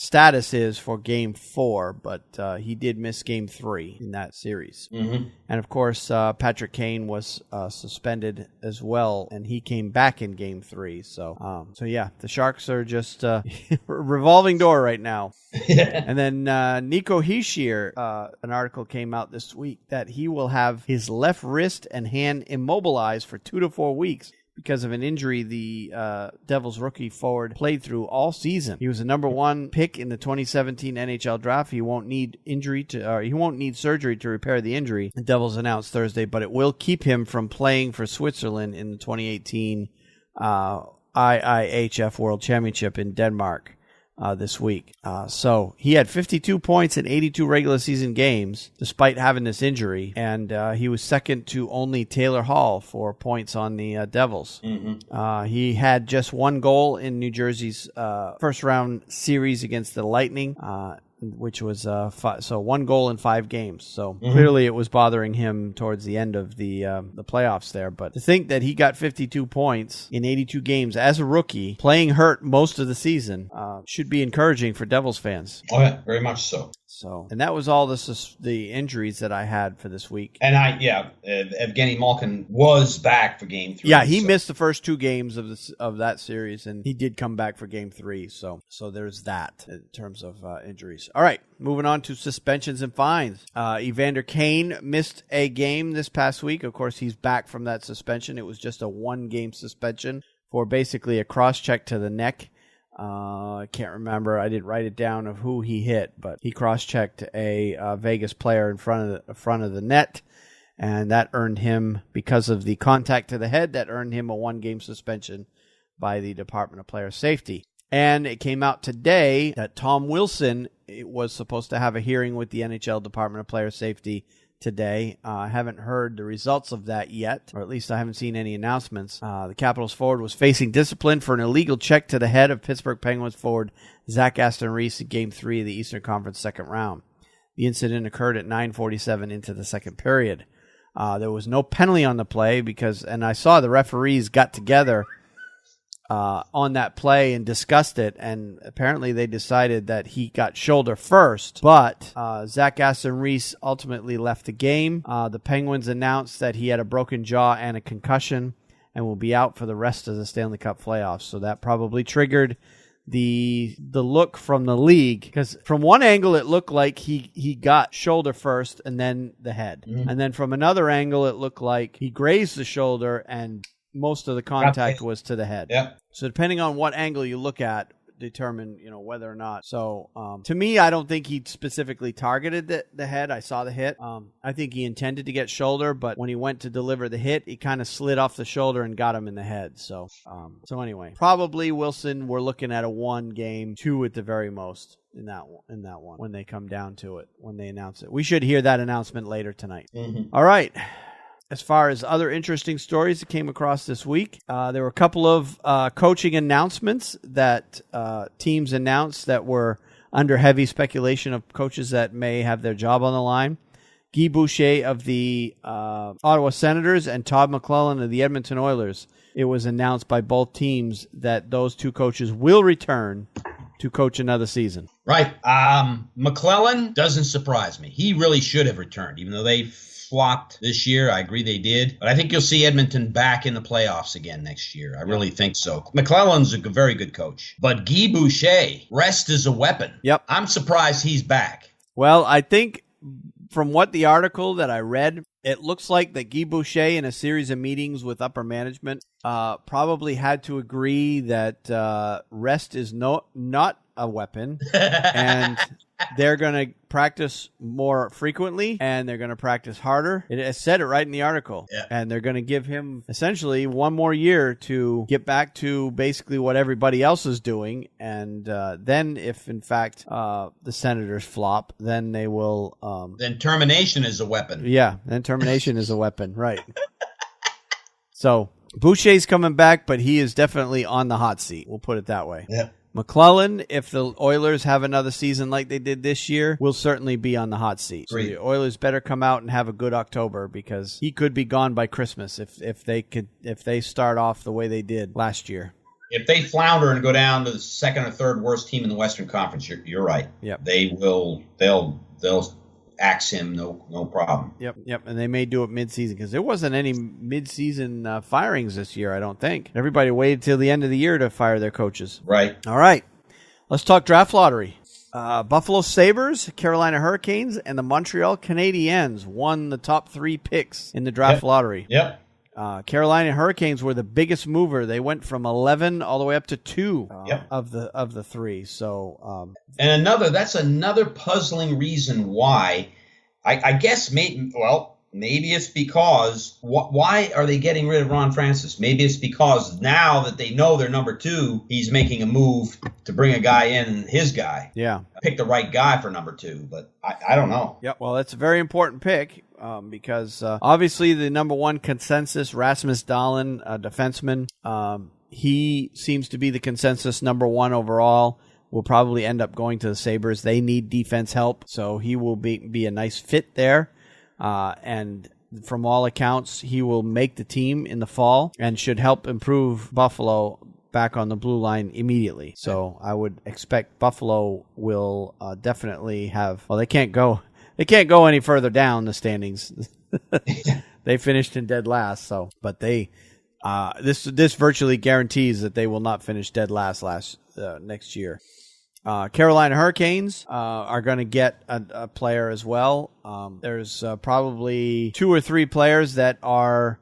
status is for Game 4, but he did miss Game 3 in that series. Mm-hmm. And, of course, Patrick Kane was suspended as well, and he came back in Game 3. So yeah, the Sharks are just revolving door right now. And then Nico Hischier, an article came out this week that he will have his left wrist and hand immobilized for 2 to 4 weeks because of an injury the Devils rookie forward played through all season. He was a number 1 pick in the 2017 NHL draft. He won't need surgery to repair the injury, the Devils announced Thursday, but it will keep him from playing for Switzerland in the 2018 IIHF World Championship in Denmark. This week. So he had 52 points in 82 regular season games, despite having this injury, and he was second to only Taylor Hall for points on the Devils. Mm-hmm. He had just 1 goal in New Jersey's first round series against the Lightning, which was 1 goal in 5 games. So clearly it was bothering him towards the end of the playoffs there. But to think that he got 52 points in 82 games as a rookie, playing hurt most of the season, should be encouraging for Devils fans. Oh, yeah, very much so. And that was all the injuries that I had for this week. And Evgeny Malkin was back for Game 3. Yeah, he missed the first 2 games of that series, and he did come back for Game 3. So there's that in terms of injuries. All right, moving on to suspensions and fines. Evander Kane missed a game this past week. Of course, he's back from that suspension. It was just a 1-game suspension for basically a cross-check to the neck. I can't remember. I didn't write it down of who he hit, but he cross-checked a Vegas player in front of the net, and that earned him, because of the contact to the head, that earned him a 1-game suspension by the Department of Player Safety. And it came out today that Tom Wilson was supposed to have a hearing with the NHL Department of Player Safety today. I haven't heard the results of that yet, or at least I haven't seen any announcements. The Capitals forward was facing discipline for an illegal check to the head of Pittsburgh Penguins forward Zach Aston Reese in Game 3 of the Eastern Conference second round. The incident occurred at 9:47 into the second period. There was no penalty on the play and I saw the referees got together on that play and discussed it, and apparently they decided that he got shoulder first, but Zach Aston Reese ultimately left the game. The Penguins announced that he had a broken jaw and a concussion and will be out for the rest of the Stanley Cup playoffs, so that probably triggered the look from the league, because from one angle it looked like he got shoulder first and then the head, and then from another angle it looked like he grazed the shoulder and most of the contact was to the head. Yeah. So depending on what angle you look at, determine whether or not. So to me, I don't think he specifically targeted the head. I saw the hit. I think he intended to get shoulder, but when he went to deliver the hit, he kind of slid off the shoulder and got him in the head. So anyway, probably Wilson. We're looking at a 1-game, 2 at the very most in that one when they come down to it, when they announce it. We should hear that announcement later tonight. Mm-hmm. All right. As far as other interesting stories that came across this week, there were a couple of coaching announcements that teams announced that were under heavy speculation of coaches that may have their job on the line. Guy Boucher of the Ottawa Senators and Todd McClellan of the Edmonton Oilers. It was announced by both teams that those 2 coaches will return to coach another season. Right. McClellan doesn't surprise me. He really should have returned, even though they flopped this year. I agree they did. But I think you'll see Edmonton back in the playoffs again next year. I really think so. McClellan's a very good coach. But Guy Boucher, rest is a weapon. Yep. I'm surprised he's back. Well, I think from what the article that I read, it looks like that Guy Boucher, in a series of meetings with upper management, probably had to agree that rest is not a weapon, and they're going to practice more frequently, and they're going to practice harder. It said it right in the article. Yeah. And they're going to give him essentially one more year to get back to basically what everybody else is doing. And then if, in fact, the Senators flop, then they will... then termination is a weapon. Yeah, then termination is a weapon, right. So Boucher's coming back, but he is definitely on the hot seat. We'll put it that way. Yeah. McClellan, if the Oilers have another season like they did this year, will certainly be on the hot seat. So the Oilers better come out and have a good October, because he could be gone by Christmas if they start off the way they did last year. If they flounder and go down to the second or third worst team in the Western Conference, you're right. Yep. They'll axe him, no problem. Yep, and they may do it mid-season, because there wasn't any mid-season firings this year, I don't think. Everybody waited till the end of the year to fire their coaches. Right. All right, let's talk draft lottery. Buffalo Sabres, Carolina Hurricanes, and the Montreal Canadiens won the top 3 picks in the draft lottery. Yep. Carolina Hurricanes were the biggest mover. They went from 11 all the way up to 2 of the 3. So, and that's another puzzling reason why. I guess maybe it's because why are they getting rid of Ron Francis? Maybe it's because now that they know they're number 2, he's making a move to bring a guy in, his guy. Yeah, pick the right guy for number 2, but I don't know. Yep. Well, it's a very important pick. Because obviously the number 1 consensus, Rasmus Dahlin, a defenseman, he seems to be the consensus number 1 overall. Will probably end up going to the Sabres. They need defense help, so he will be a nice fit there. And from all accounts, he will make the team in the fall and should help improve Buffalo back on the blue line immediately. So I would expect Buffalo will definitely have. Well, they can't go any further down the standings. They finished in dead last. So, but they this virtually guarantees that they will not finish dead last next year. Carolina Hurricanes are going to get a player as well. There's probably 2 or 3 players that are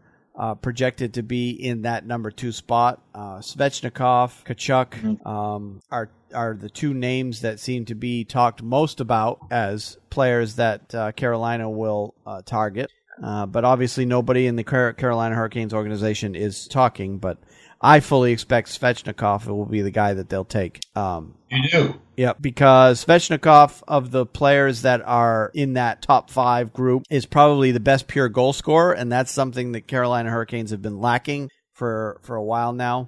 projected to be in that number 2 spot. Svechnikov, Tkachuk are the 2 names that seem to be talked most about as players that Carolina will target. But obviously nobody in the Carolina Hurricanes organization is talking, but I fully expect Svechnikov will be the guy that they'll take. You do? Yeah, because Svechnikov, of the players that are in that top 5 group, is probably the best pure goal scorer, and that's something that Carolina Hurricanes have been lacking for a while now.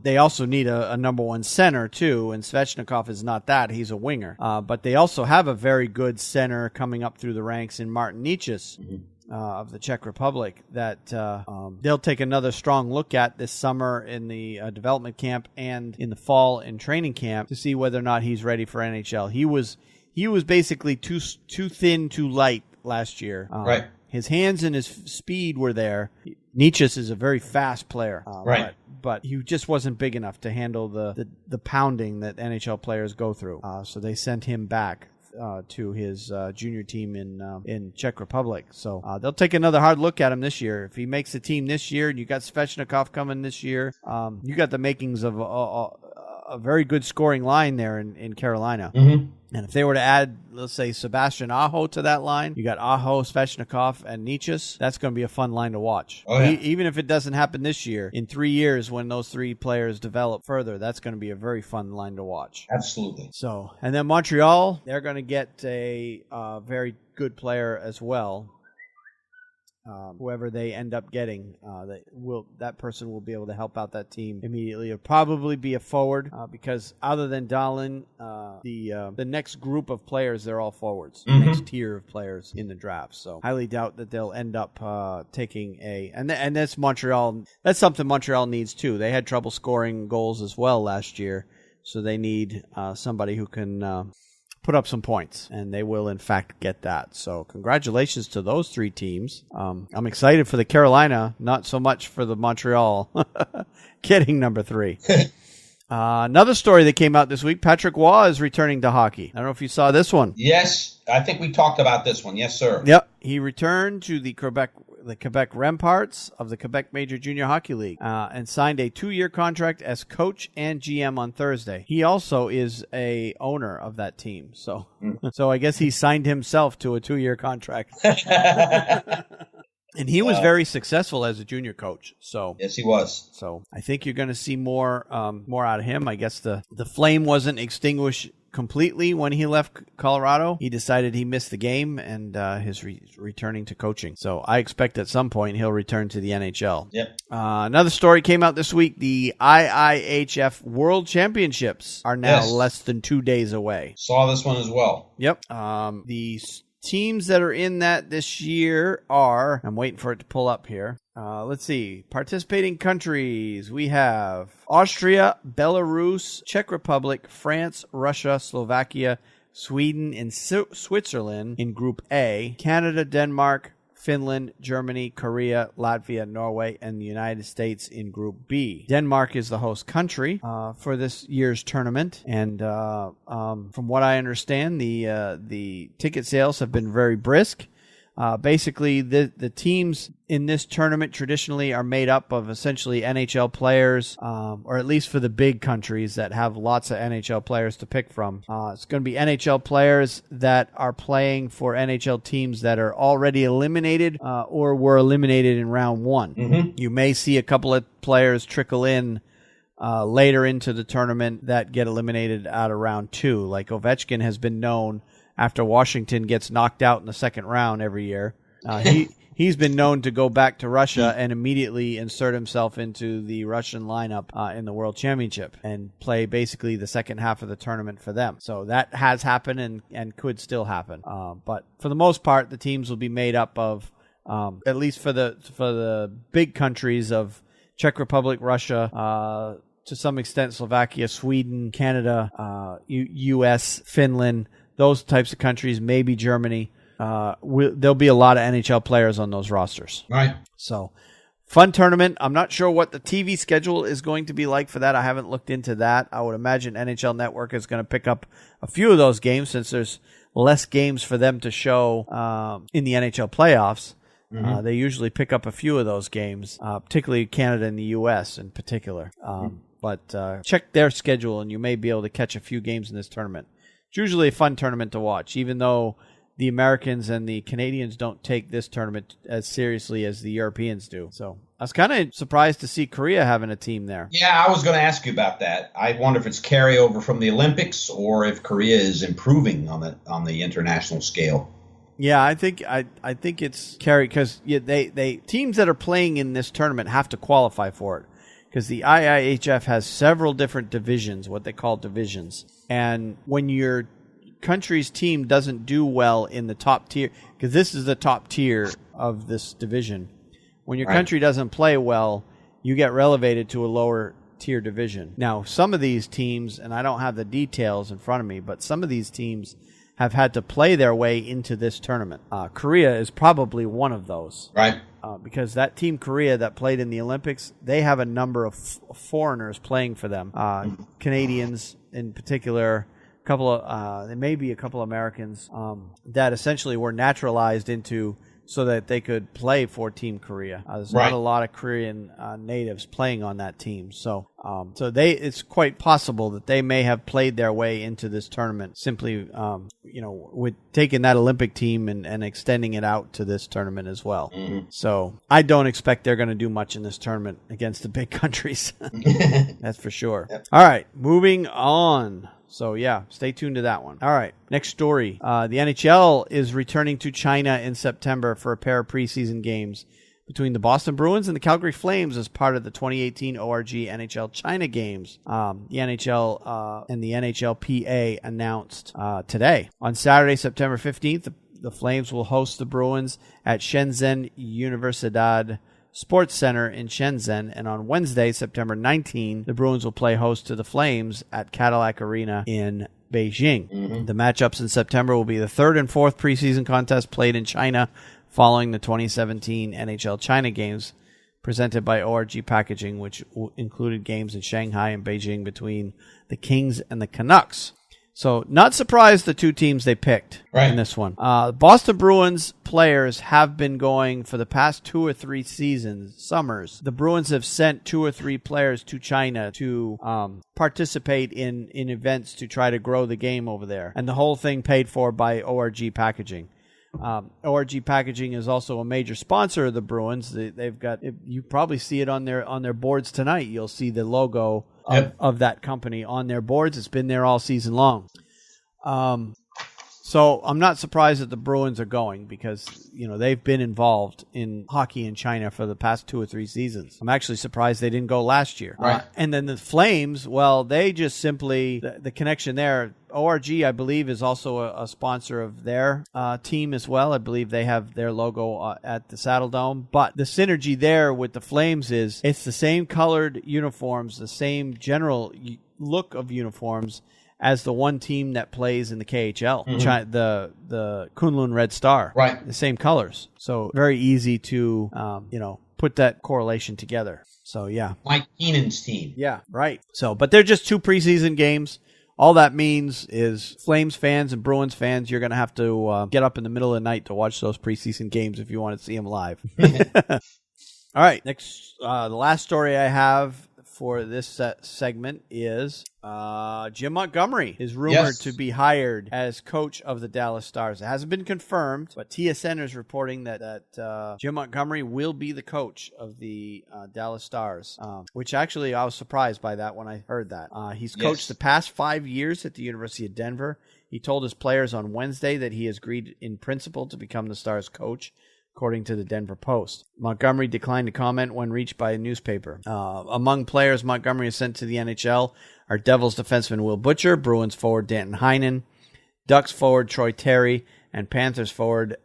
They also need a number 1 center, too, and Svechnikov is not that. He's a winger. But they also have a very good center coming up through the ranks in Martin Necas. Mm-hmm. Of the Czech Republic that they'll take another strong look at this summer in the development camp and in the fall in training camp to see whether or not he's ready for NHL. He was basically too thin, too light last year. Right. His hands and his speed were there. Necas is a very fast player. Right. But he just wasn't big enough to handle the pounding that NHL players go through. So they sent him back to his junior team in Czech Republic. So they'll take another hard look at him this year. If he makes the team this year, and you got Svechnikov coming this year, you got the makings of a very good scoring line there in Carolina. Mm-hmm. And if they were to add, let's say, Sebastian Aho to that line, you got Aho, Svechnikov, and Necas, that's going to be a fun line to watch. Oh, yeah. Even if it doesn't happen this year, in 3 years when those 3 players develop further, that's going to be a very fun line to watch. Absolutely. So, and then Montreal, they're going to get a very good player as well. Whoever they end up getting, that person will be able to help out that team immediately. It'll probably be a forward because other than Dahlin, the next group of players, they're all forwards. Mm-hmm. The next tier of players in the draft. So highly doubt that they'll end up taking and that's Montreal. That's something Montreal needs too. They had trouble scoring goals as well last year. So they need somebody who can put up some points, and they will, in fact, get that. So congratulations to those 3 teams. I'm excited for the Carolina, not so much for the Montreal getting number 3. Another story that came out this week, Patrick Waugh is returning to hockey. I don't know if you saw this one. Yes, I think we talked about this one. Yes, sir. Yep. He returned to the Quebec Remparts of the Quebec Major Junior Hockey League and signed a 2-year contract as coach and GM on Thursday. He also is a owner of that team. So I guess he signed himself to a 2-year contract. And he was very successful as a junior coach. So yes, he was. So I think you're going to see more out of him. I guess the flame wasn't extinguished completely when he left Colorado. He decided he missed the game and is returning to coaching. So I expect at some point he'll return to the NHL. Yep. Another story came out this week. The IIHF World Championships are now less than 2 days away. Saw this one as well. Yep. The teams that are in that this year are, I'm waiting for it to pull up here. Let's see. Participating countries. We have Austria, Belarus, Czech Republic, France, Russia, Slovakia, Sweden, and Switzerland in Group A. Canada, Denmark, Finland, Germany, Korea, Latvia, Norway, and the United States in Group B. Denmark is the host country for this year's tournament, and from what I understand, the ticket sales have been very brisk. Basically, the teams in this tournament traditionally are made up of essentially NHL players, or at least for the big countries that have lots of NHL players to pick from. It's going to be NHL players that are playing for NHL teams that are already eliminated or were eliminated in round 1. Mm-hmm. You may see a couple of players trickle in later into the tournament that get eliminated out of round 2. Like Ovechkin has been known after Washington gets knocked out in the second round every year. He's been known to go back to Russia and immediately insert himself into the Russian lineup in the World Championship and play basically the second half of the tournament for them. So that has happened and could still happen. But for the most part, the teams will be made up of, at least for the big countries of Czech Republic, Russia, to some extent Slovakia, Sweden, Canada, U.S., Finland, those types of countries, maybe Germany. There'll be a lot of NHL players on those rosters. Right. So, fun tournament. I'm not sure what the TV schedule is going to be like for that. I haven't looked into that. I would imagine NHL Network is going to pick up a few of those games since there's less games for them to show in the NHL playoffs. Mm-hmm. They usually pick up a few of those games, particularly Canada and the U.S. in particular. But check their schedule, and you may be able to catch a few games in this tournament. It's usually a fun tournament to watch, even though the Americans and the Canadians don't take this tournament as seriously as the Europeans do. So I was kind of surprised to see Korea having a team there. Yeah, I was going to ask you about that. I wonder if it's carryover from the Olympics or if Korea is improving on the international scale. Yeah, I think it's carried because they teams that are playing in this tournament have to qualify for it. Because the IIHF has several different divisions, what they call divisions. And when your country's team doesn't do well in the top tier, because this is the top tier of this division, when your country doesn't play well, you get relegated to a lower tier division. Now, some of these teams, and I don't have the details in front of me, but some of these teams have had to play their way into this tournament. Korea is probably one of those. Right. Because that team Korea that played in the Olympics, they have a number of foreigners playing for them. Canadians in particular, there may be a couple of Americans that essentially were naturalized into so that they could play for Team Korea. There's not a lot of Korean natives playing on that team. So it's quite possible that they may have played their way into this tournament simply, with taking that Olympic team and extending it out to this tournament as well. Mm-hmm. So I don't expect they're going to do much in this tournament against the big countries. That's for sure. Yep. All right, moving on. So, yeah, stay tuned to that one. All right, next story. The NHL is returning to China in September for a pair of preseason games between the Boston Bruins and the Calgary Flames as part of the 2018 ORG NHL China Games. The NHL and the NHLPA announced today. On Saturday, September 15th, the Flames will host the Bruins at Shenzhen Universidad Sports Center in Shenzhen. And on Wednesday, September 19, the Bruins will play host to the Flames at Cadillac Arena in Beijing. Mm-hmm. The matchups in September will be the third and fourth preseason contest played in China following the 2017 NHL China Games presented by ORG Packaging, which included games in Shanghai and Beijing between the Kings and the Canucks. So, not surprised the two teams they picked in this one. Boston Bruins players have been going for the past 2 or 3 summers. The Bruins have sent 2 or 3 players to China to participate in events to try to grow the game over there. And the whole thing paid for by ORG Packaging. ORG Packaging is also a major sponsor of the Bruins. They've got, you probably see it on their boards tonight. You'll see the logo of that company on their boards. It's been there all season long. So I'm not surprised that the Bruins are going because, they've been involved in hockey in China for the past 2 or 3 seasons. I'm actually surprised they didn't go last year. Right. And then the Flames, well, they just simply, the connection there, ORG, I believe, is also a sponsor of their team as well. I believe they have their logo at the Saddle Dome. But the synergy there with the Flames is it's the same colored uniforms, the same general look of uniforms as the one team that plays in the KHL, the Kunlun Red Star. Right. The same colors. So very easy to, put that correlation together. So, yeah. Mike Keenan's team. Yeah, right. So, but they're just 2 preseason games. All that means is Flames fans and Bruins fans, you're going to have to get up in the middle of the night to watch those preseason games if you want to see them live. All right. Next, the last story I have for this segment is Jim Montgomery is rumored to be hired as coach of the Dallas Stars. It hasn't been confirmed, but TSN is reporting that Jim Montgomery will be the coach of the Dallas Stars, which actually I was surprised by that when I heard that. He's coached the past 5 years at the University of Denver. He told his players on Wednesday that he has agreed in principle to become the Stars coach, according to the Denver Post. Montgomery declined to comment when reached by a newspaper. Among players Montgomery has sent to the NHL are Devils defenseman Will Butcher, Bruins forward Danton Heinen, Ducks forward Troy Terry, and Panthers forward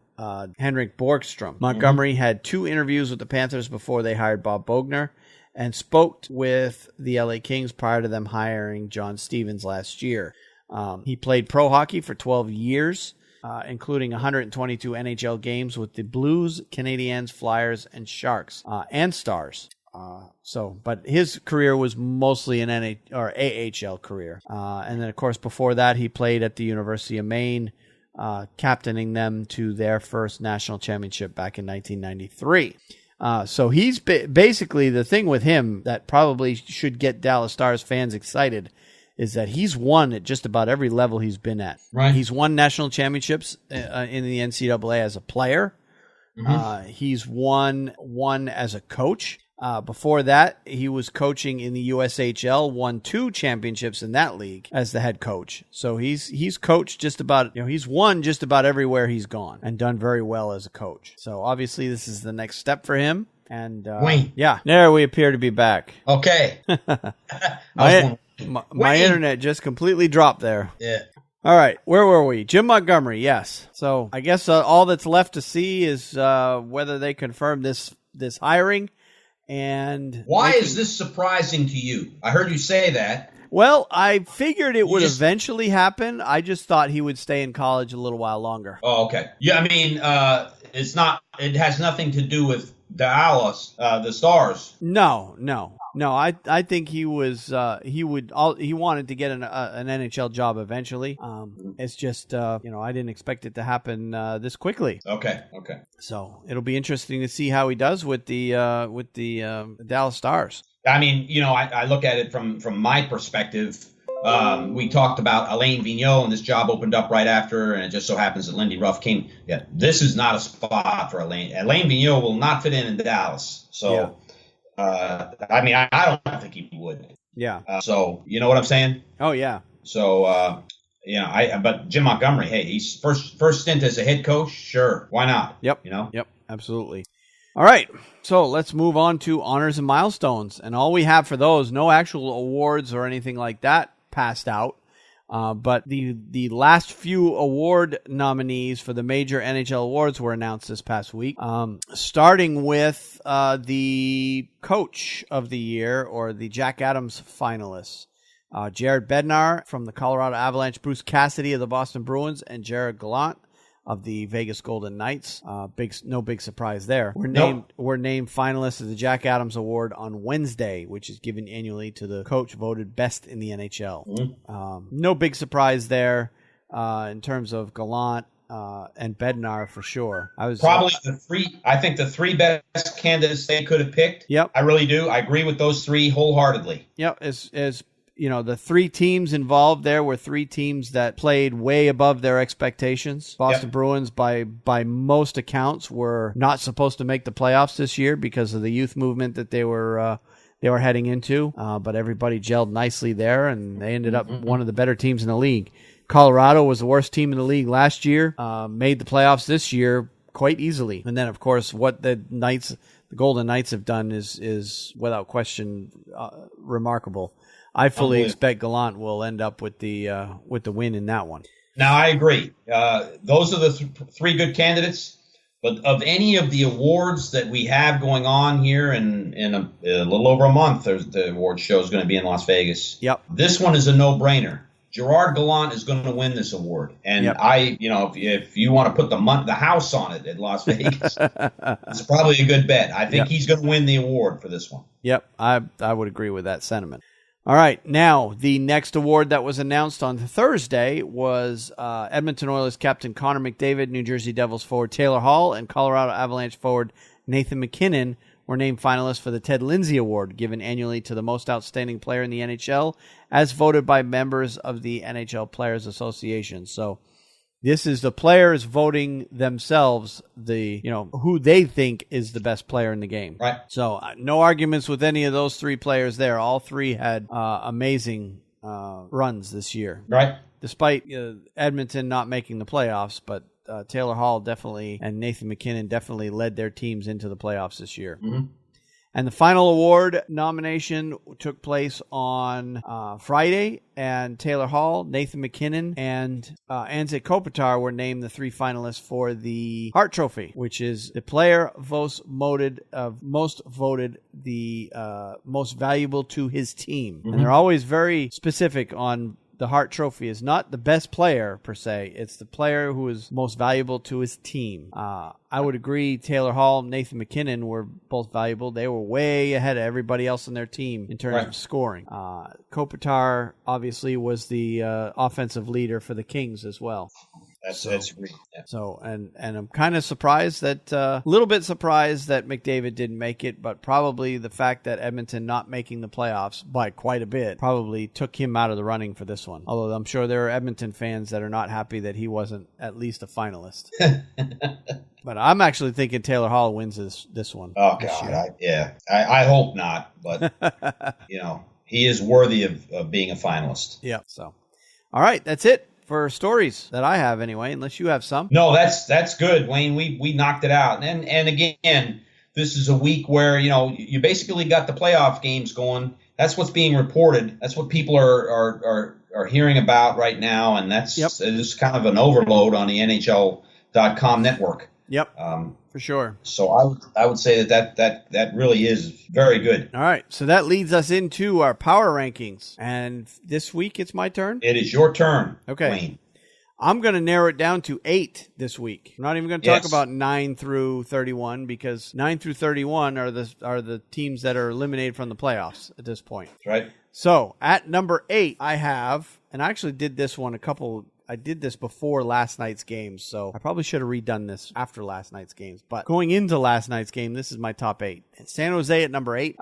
Henrik Borgstrom. Montgomery had 2 interviews with the Panthers before they hired Bob Bogner and spoke with the LA Kings prior to them hiring John Stevens last year. He played pro hockey for 12 years. Including 122 NHL games with the Blues, Canadiens, Flyers, and Sharks, and Stars. But his career was mostly an AHL career. And then, of course, before that, he played at the University of Maine, captaining them to their first national championship back in 1993. So he's basically the thing with him that probably should get Dallas Stars fans excited is that he's won at just about every level he's been at. Right. He's won national championships in the NCAA as a player. He's won one as a coach. Before that, he was coaching in the USHL, won 2 championships in that league as the head coach. So he's coached just about, he's won just about everywhere he's gone and done very well as a coach. So obviously this is the next step for him. And Wayne. Yeah, there we appear to be back. Okay. My internet just completely dropped there. Yeah. All right, where were we? Jim Montgomery, yes. So I guess all that's left to see is whether they confirm this hiring. And why is this surprising to you? I heard you say that. Well, I figured it would eventually happen. I just thought he would stay in college a little while longer. Oh, okay. Yeah, I mean, it's not. It has nothing to do with Dallas, the Stars. No. I think he was. He wanted to get an NHL job eventually. It's just I didn't expect it to happen this quickly. Okay. So it'll be interesting to see how he does with the Dallas Stars. I mean, I look at it from my perspective. We talked about Alain Vigneault, and this job opened up right after, and it just so happens that Lindy Ruff came. Yeah, this is not a spot for Alain. Alain Vigneault will not fit in Dallas. So. Yeah. I mean, I don't think he would. Yeah. So, you know what I'm saying? Oh, yeah. So, but Jim Montgomery, hey, he's first stint as a head coach. Sure. Why not? Yep. Yep. Absolutely. All right. So let's move on to honors and milestones. And all we have for those, no actual awards or anything like that passed out. But the last few award nominees for the major NHL awards were announced this past week, starting with the Coach of the Year, or the Jack Adams finalists. Jared Bednar from the Colorado Avalanche, Bruce Cassidy of the Boston Bruins, and Jared Gallant of the Vegas Golden Knights. No big surprise there. We're named finalists of the Jack Adams Award on Wednesday, which is given annually to the coach voted best in the NHL. No big surprise there in terms of Gallant and Bednar for sure. Probably I think the three best candidates they could have picked. Yep. I really do. I agree with those three wholeheartedly. Yep. As the three teams involved there were three teams that played way above their expectations. Boston Bruins, by most accounts, were not supposed to make the playoffs this year because of the youth movement that they were heading into. But everybody gelled nicely there, and they ended up one of the better teams in the league. Colorado was the worst team in the league last year, made the playoffs this year quite easily. And then, of course, what the Golden Knights have done is without question remarkable. I fully expect Gallant will end up with the win in that one. Now, I agree. Those are the three good candidates. But of any of the awards that we have going on here in a little over a month, the award show is going to be in Las Vegas. Yep. This one is a no-brainer. Gerard Gallant is going to win this award. And if you want to put the house on it at Las Vegas, it's probably a good bet. I think he's going to win the award for this one. Yep, I would agree with that sentiment. All right, now the next award that was announced on Thursday was Edmonton Oilers captain Connor McDavid, New Jersey Devils forward Taylor Hall, and Colorado Avalanche forward Nathan MacKinnon were named finalists for the Ted Lindsay Award, given annually to the most outstanding player in the NHL, as voted by members of the NHL Players Association. So this is the players voting themselves who they think is the best player in the game. Right. So no arguments with any of those three players there. All three had amazing runs this year. Right. Despite Edmonton not making the playoffs, but Taylor Hall definitely and Nathan MacKinnon definitely led their teams into the playoffs this year. Mm-hmm. And the final award nomination took place on Friday, and Taylor Hall, Nathan MacKinnon, and Anze Kopitar were named the three finalists for the Hart Trophy, which is the player most voted, the most valuable to his team. Mm-hmm. And they're always very specific on the Hart Trophy is not the best player, per se. It's the player who is most valuable to his team. I would agree Taylher Hall and Nathan MacKinnon were both valuable. They were way ahead of everybody else on their team in terms of scoring. Kopitar, obviously, was the offensive leader for the Kings as well. That's great. Yeah. So, and I'm kind of surprised that, a little bit surprised that McDavid didn't make it, but probably the fact that Edmonton not making the playoffs by quite a bit probably took him out of the running for this one. Although I'm sure there are Edmonton fans that are not happy that he wasn't at least a finalist. But I'm actually thinking Taylor Hall wins this one. Oh, God. I hope not, but, he is worthy of being a finalist. Yeah. So, all right, that's it for stories that I have anyway, unless you have some. No, that's good, Wayne. We knocked it out. And again, this is a week where, you basically got the playoff games going. That's what's being reported. That's what people are hearing about right now, and it's kind of an overload on the NHL.com network. Yep, for sure. So I would say that really is very good. All right, so that leads us into our power rankings. And this week, it's my turn? It is your turn, okay. Wayne. I'm going to narrow it down to 8 this week. I'm not even going to talk about 9 through 31 because 9 through 31 are the teams that are eliminated from the playoffs at this point. That's right. So at number 8, I have, and I actually did this one I did this before last night's games, so I probably should have redone this after last night's games. But going into last night's game, this is my top 8. San Jose at number 8.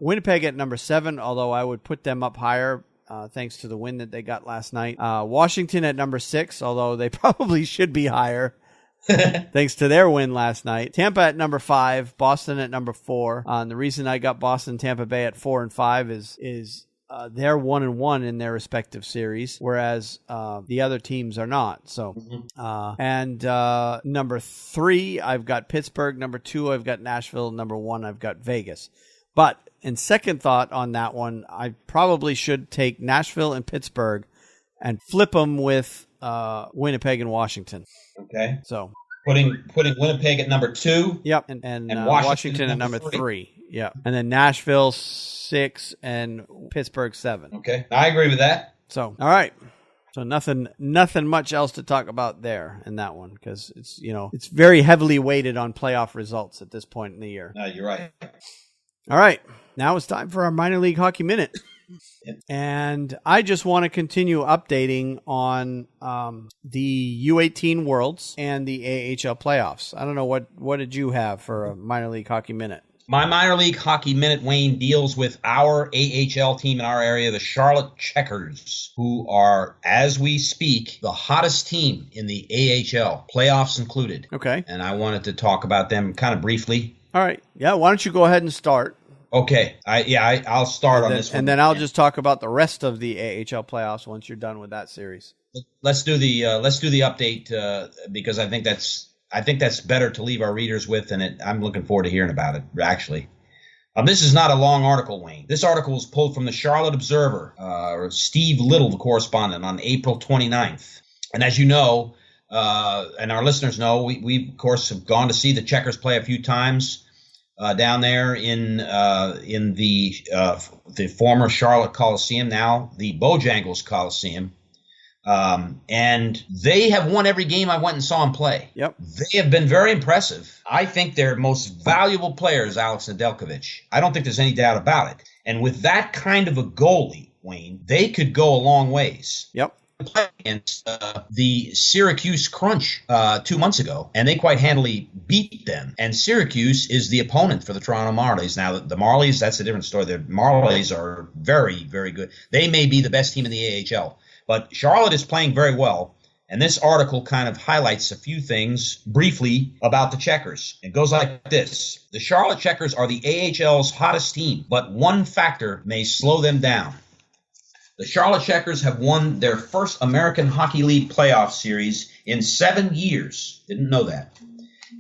Winnipeg at number 7, although I would put them up higher thanks to the win that they got last night. Washington at number 6, although they probably should be higher thanks to their win last night. Tampa at number 5. Boston at number 4. And the reason I got Boston, Tampa Bay at 4 and 5 is they're 1-1 in their respective series, whereas the other teams are not. So, and number 3, I've got Pittsburgh. Number 2, I've got Nashville. Number 1, I've got Vegas. But in second thought on that one, I probably should take Nashville and Pittsburgh and flip them with Winnipeg and Washington. Okay. So putting Winnipeg at number 2. Yep, and Washington at number 3. Yeah, and then Nashville 6 and Pittsburgh 7. Okay, I agree with that. So all right. So nothing much else to talk about there in that one, because it's very heavily weighted on playoff results at this point in the year. No, you're right. All right, now it's time for our minor league hockey minute, and I just want to continue updating on the U18 Worlds and the AHL playoffs. I don't know what did you have for a minor league hockey minute? My minor league hockey minute, Wayne, deals with our AHL team in our area, the Charlotte Checkers, who are, as we speak, the hottest team in the AHL, playoffs included. Okay. And I wanted to talk about them kind of briefly. All right. Yeah, why don't you go ahead and start? Okay. I'll start on this one. And then I'll just talk about the rest of the AHL playoffs once you're done with that series. Let's do the update because I think that's better to leave our readers with, and I'm looking forward to hearing about it, actually. This is not a long article, Wayne. This article was pulled from the Charlotte Observer, Steve Little, the correspondent, on April 29th. And as you know, and our listeners know, we of course, have gone to see the Checkers play a few times down there in the former Charlotte Coliseum, now the Bojangles Coliseum. And they have won every game I went and saw them play. Yep. They have been very impressive. I think their most valuable player is Alex Nedeljkovic. I don't think there's any doubt about it. And with that kind of a goalie, Wayne, they could go a long ways. Yep. Against the Syracuse Crunch 2 months ago, and they quite handily beat them. And Syracuse is the opponent for the Toronto Marlies. Now, the Marlies, that's a different story. The Marlies are very, very good. They may be the best team in the AHL. But Charlotte is playing very well, and this article kind of highlights a few things briefly about the Checkers. It goes like this. The Charlotte Checkers are the AHL's hottest team, but one factor may slow them down. The Charlotte Checkers have won their first American Hockey League playoff series in 7 years. Didn't know that.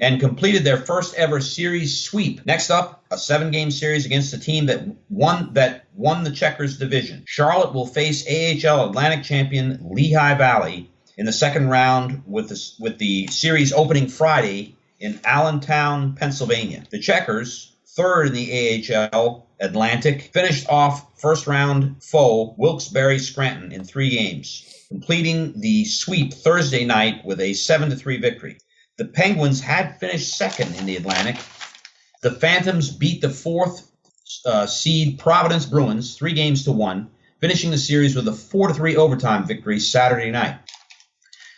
And completed their first ever series sweep. Next up, a 7-game series against a team that won the Checkers division. Charlotte will face AHL Atlantic champion Lehigh Valley in the second round with the series opening Friday in Allentown, Pennsylvania. The Checkers, third in the AHL Atlantic, finished off first round foe Wilkes-Barre Scranton in 3 games, completing the sweep Thursday night with a 7-3 victory. The Penguins had finished second in the Atlantic. The Phantoms beat the 4th seed Providence Bruins 3-1, finishing the series with a 4-3 overtime victory Saturday night.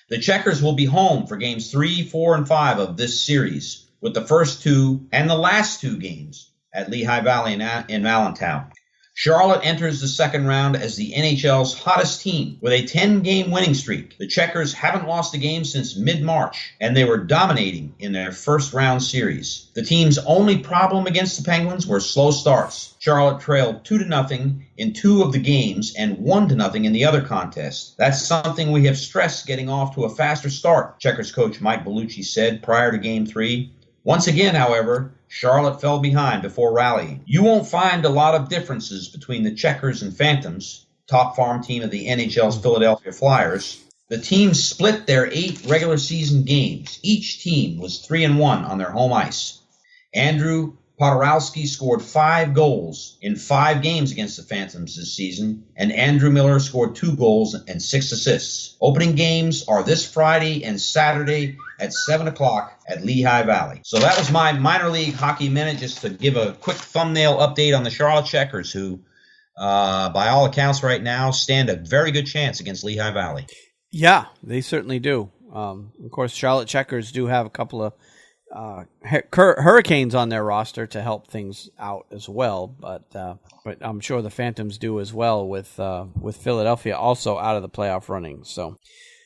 The Checkers will be home for games 3, 4, and 5 of this series, with the first 2 and the last 2 games at Lehigh Valley in Allentown. Charlotte enters the second round as the NHL's hottest team with a 10-game winning streak. The Checkers haven't lost a game since mid-March, and they were dominating in their first round series. The team's only problem against the Penguins were slow starts. Charlotte trailed 2-0 in 2 of the games and 1-0 in the other contest. That's something we have stressed getting off to a faster start, Checkers coach Mike Bellucci said prior to Game 3. Once again, however, Charlotte fell behind before rallying. You won't find a lot of differences between the Checkers and Phantoms, top farm team of the NHL's Philadelphia Flyers. The teams split their 8 regular season games. Each team was 3-1 on their home ice. Andrew Podorowski scored 5 goals in 5 games against the Phantoms this season, and Andrew Miller scored 2 goals and 6 assists. Opening games are this Friday and Saturday at 7 o'clock at Lehigh Valley. So that was my minor league hockey minute, just to give a quick thumbnail update on the Charlotte Checkers, who, by all accounts right now, stand a very good chance against Lehigh Valley. Yeah, they certainly do. Of course, Charlotte Checkers do have a couple of Hurricanes on their roster to help things out as well, but I'm sure the Phantoms do as well with Philadelphia also out of the playoff running. So,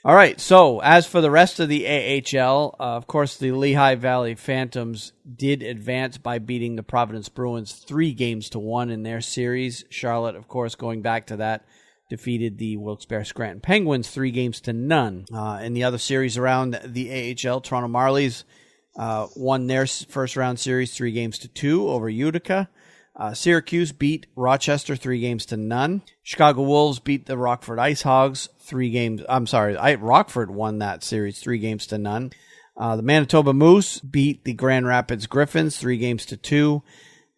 all right. So as for the rest of the AHL, of course, the Lehigh Valley Phantoms did advance by beating the Providence Bruins 3-1 in their series. Charlotte, of course, going back to that, defeated the Wilkes-Barre Scranton Penguins 3-0. In the other series around the AHL, Toronto Marlies won their first round series 3-2 over Utica. Syracuse beat Rochester 3-0. Chicago Wolves beat the Rockford Ice Hogs Rockford won that series 3-0. The Manitoba Moose beat the Grand Rapids Griffins 3-2.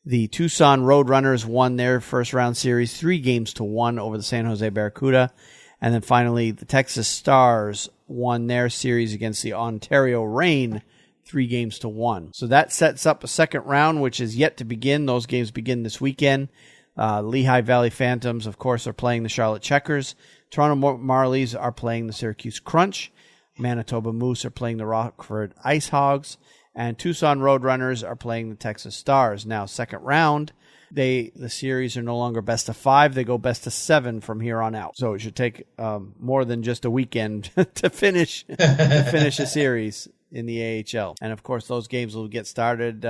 The Tucson Roadrunners won their first round series 3-1 over the San Jose Barracuda. And then finally, the Texas Stars won their series against the Ontario Reign 3-1. So that sets up a second round, which is yet to begin. Those games begin this weekend. Lehigh Valley Phantoms, of course, are playing the Charlotte Checkers. Toronto Marlies are playing the Syracuse Crunch. Manitoba Moose are playing the Rockford Ice Hogs. And Tucson Roadrunners are playing the Texas Stars. Now, second round, the series are no longer best of 5. They go best of 7 from here on out. So it should take more than just a weekend to finish a series in the AHL. And of course, those games will get started,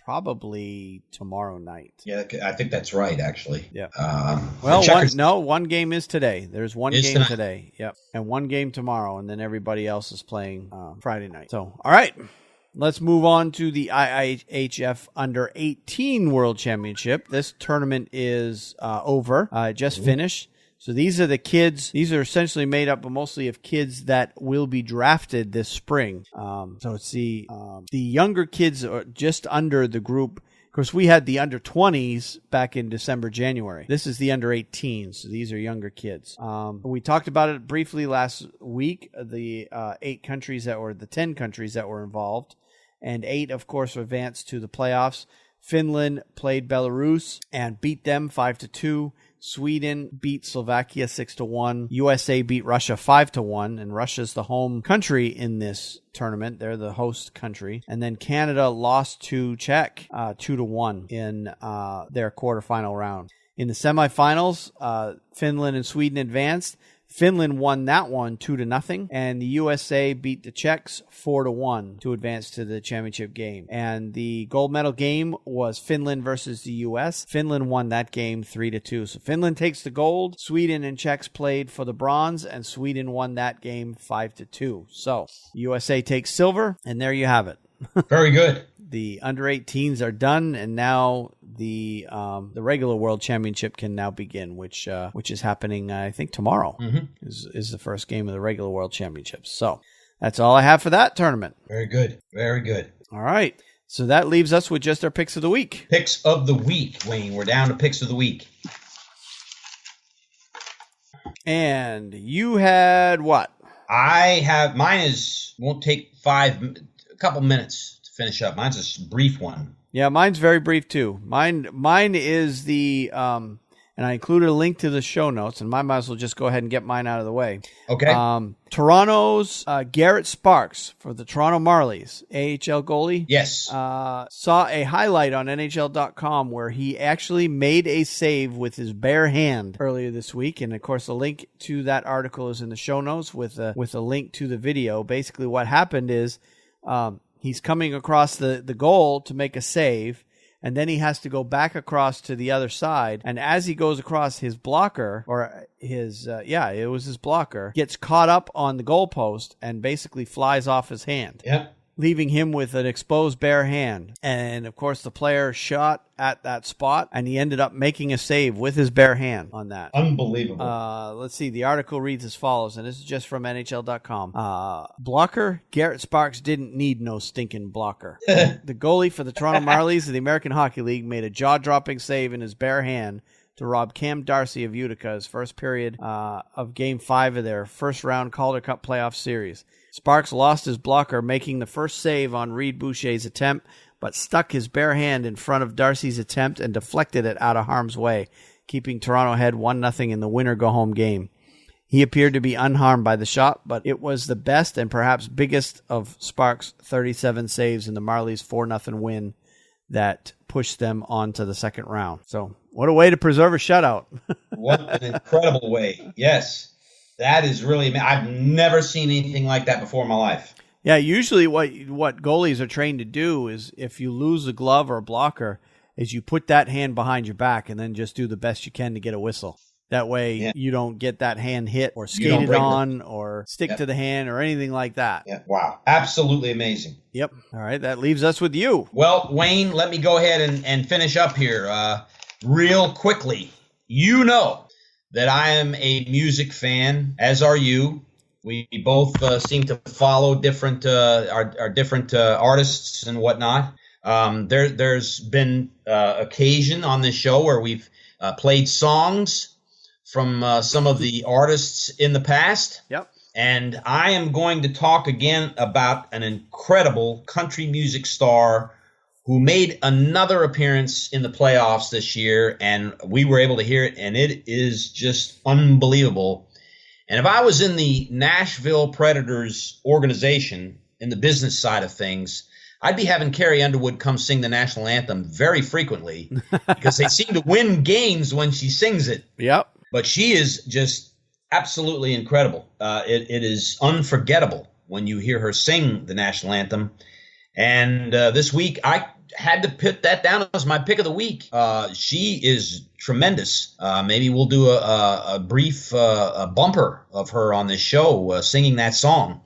probably tomorrow night. Yeah, I think that's right, actually. Yeah. Well, one game is today. There's one game today. Yep. And one game tomorrow, and then everybody else is playing Friday night. So, all right. Let's move on to the IIHF Under 18 World Championship. This tournament is over. It just finished. So these are the kids. These are essentially made up mostly of kids that will be drafted this spring. So it's the younger kids are just under the group. Of course, we had the under 20s back in December, January. This is the under 18s. So these are younger kids. We talked about it briefly last week. The 10 countries that were involved, and 8, of course, advanced to the playoffs. Finland played Belarus and beat them 5-2. Sweden beat Slovakia 6-1. USA beat Russia 5-1, and Russia's the home country in this tournament. They're the host country. And then Canada lost to Czech 2-1 in their quarterfinal round. In the semifinals, Finland and Sweden advanced. Finland won that one 2-0, and the USA beat the Czechs 4-1 to advance to the championship game. And the gold medal game was Finland versus the US. Finland won that game 3-2. So Finland takes the gold. Sweden and Czechs played for the bronze, and Sweden won that game 5-2. So USA takes silver, and there you have it. Very good. The under 18s are done, and now the regular World Championship can now begin, which is happening, I think, tomorrow. Is the first game of the regular World Championship. So that's all I have for that tournament. Very good. Very good. All right. So that leaves us with just our picks of the week. Picks of the week, Wayne. We're down to picks of the week. And you had what? I have mine won't take a couple minutes to finish up. Mine's a brief one. Yeah, mine's very brief too. Mine is the and I included a link to the show notes, and I might as well just go ahead and get mine out of the way. Okay. Toronto's Garrett Sparks for the Toronto Marlies, AHL goalie. Yes. Saw a highlight on NHL.com where he actually made a save with his bare hand earlier this week, and of course the link to that article is in the show notes with a link to the video. Basically, what happened is he's coming across the goal to make a save, and then he has to go back across to the other side. And as he goes across, his blocker, or it was his blocker, gets caught up on the goalpost and basically flies off his hand. Yep. Leaving him with an exposed bare hand. And, of course, the player shot at that spot, and he ended up making a save with his bare hand on that. Unbelievable. Let's see. The article reads as follows, and this is just from NHL.com. Blocker, Garrett Sparks didn't need no stinking blocker. The goalie for the Toronto Marlies of the American Hockey League made a jaw-dropping save in his bare hand to rob Cam Darcy of Utica's first period of Game 5 of their first-round Calder Cup playoff series. Sparks lost his blocker, making the first save on Reed Boucher's attempt, but stuck his bare hand in front of Darcy's attempt and deflected it out of harm's way, keeping Toronto ahead 1-0 in the winner-go-home game. He appeared to be unharmed by the shot, but it was the best and perhaps biggest of Sparks' 37 saves in the Marlies' 4-0 win that pushed them on to the second round. So, what a way to preserve a shutout. What an incredible way. Yes. That is really, I've never seen anything like that before in my life. Yeah, usually what goalies are trained to do is if you lose a glove or a blocker, is you put that hand behind your back and then just do the best you can to get a whistle. That way you don't get that hand hit or skated on or stick to the hand or anything like that. Yeah. Wow. Absolutely amazing. Yep. All right. That leaves us with you. Well, Wayne, let me go ahead and finish up here real quickly. You know that I am a music fan, as are you. We both seem to follow different our different artists and whatnot. There's been occasion on this show where we've played songs from some of the artists in the past. Yep. And I am going to talk again about an incredible country music star who made another appearance in the playoffs this year, and we were able to hear it, and it is just unbelievable. And if I was in the Nashville Predators organization, in the business side of things, I'd be having Carrie Underwood come sing the national anthem very frequently because they seem to win games when she sings it. Yep. But she is just absolutely incredible. It is unforgettable when you hear her sing the national anthem. And this week, I had to put that down as my pick of the week. She is tremendous. Maybe we'll do a brief bumper of her on this show singing that song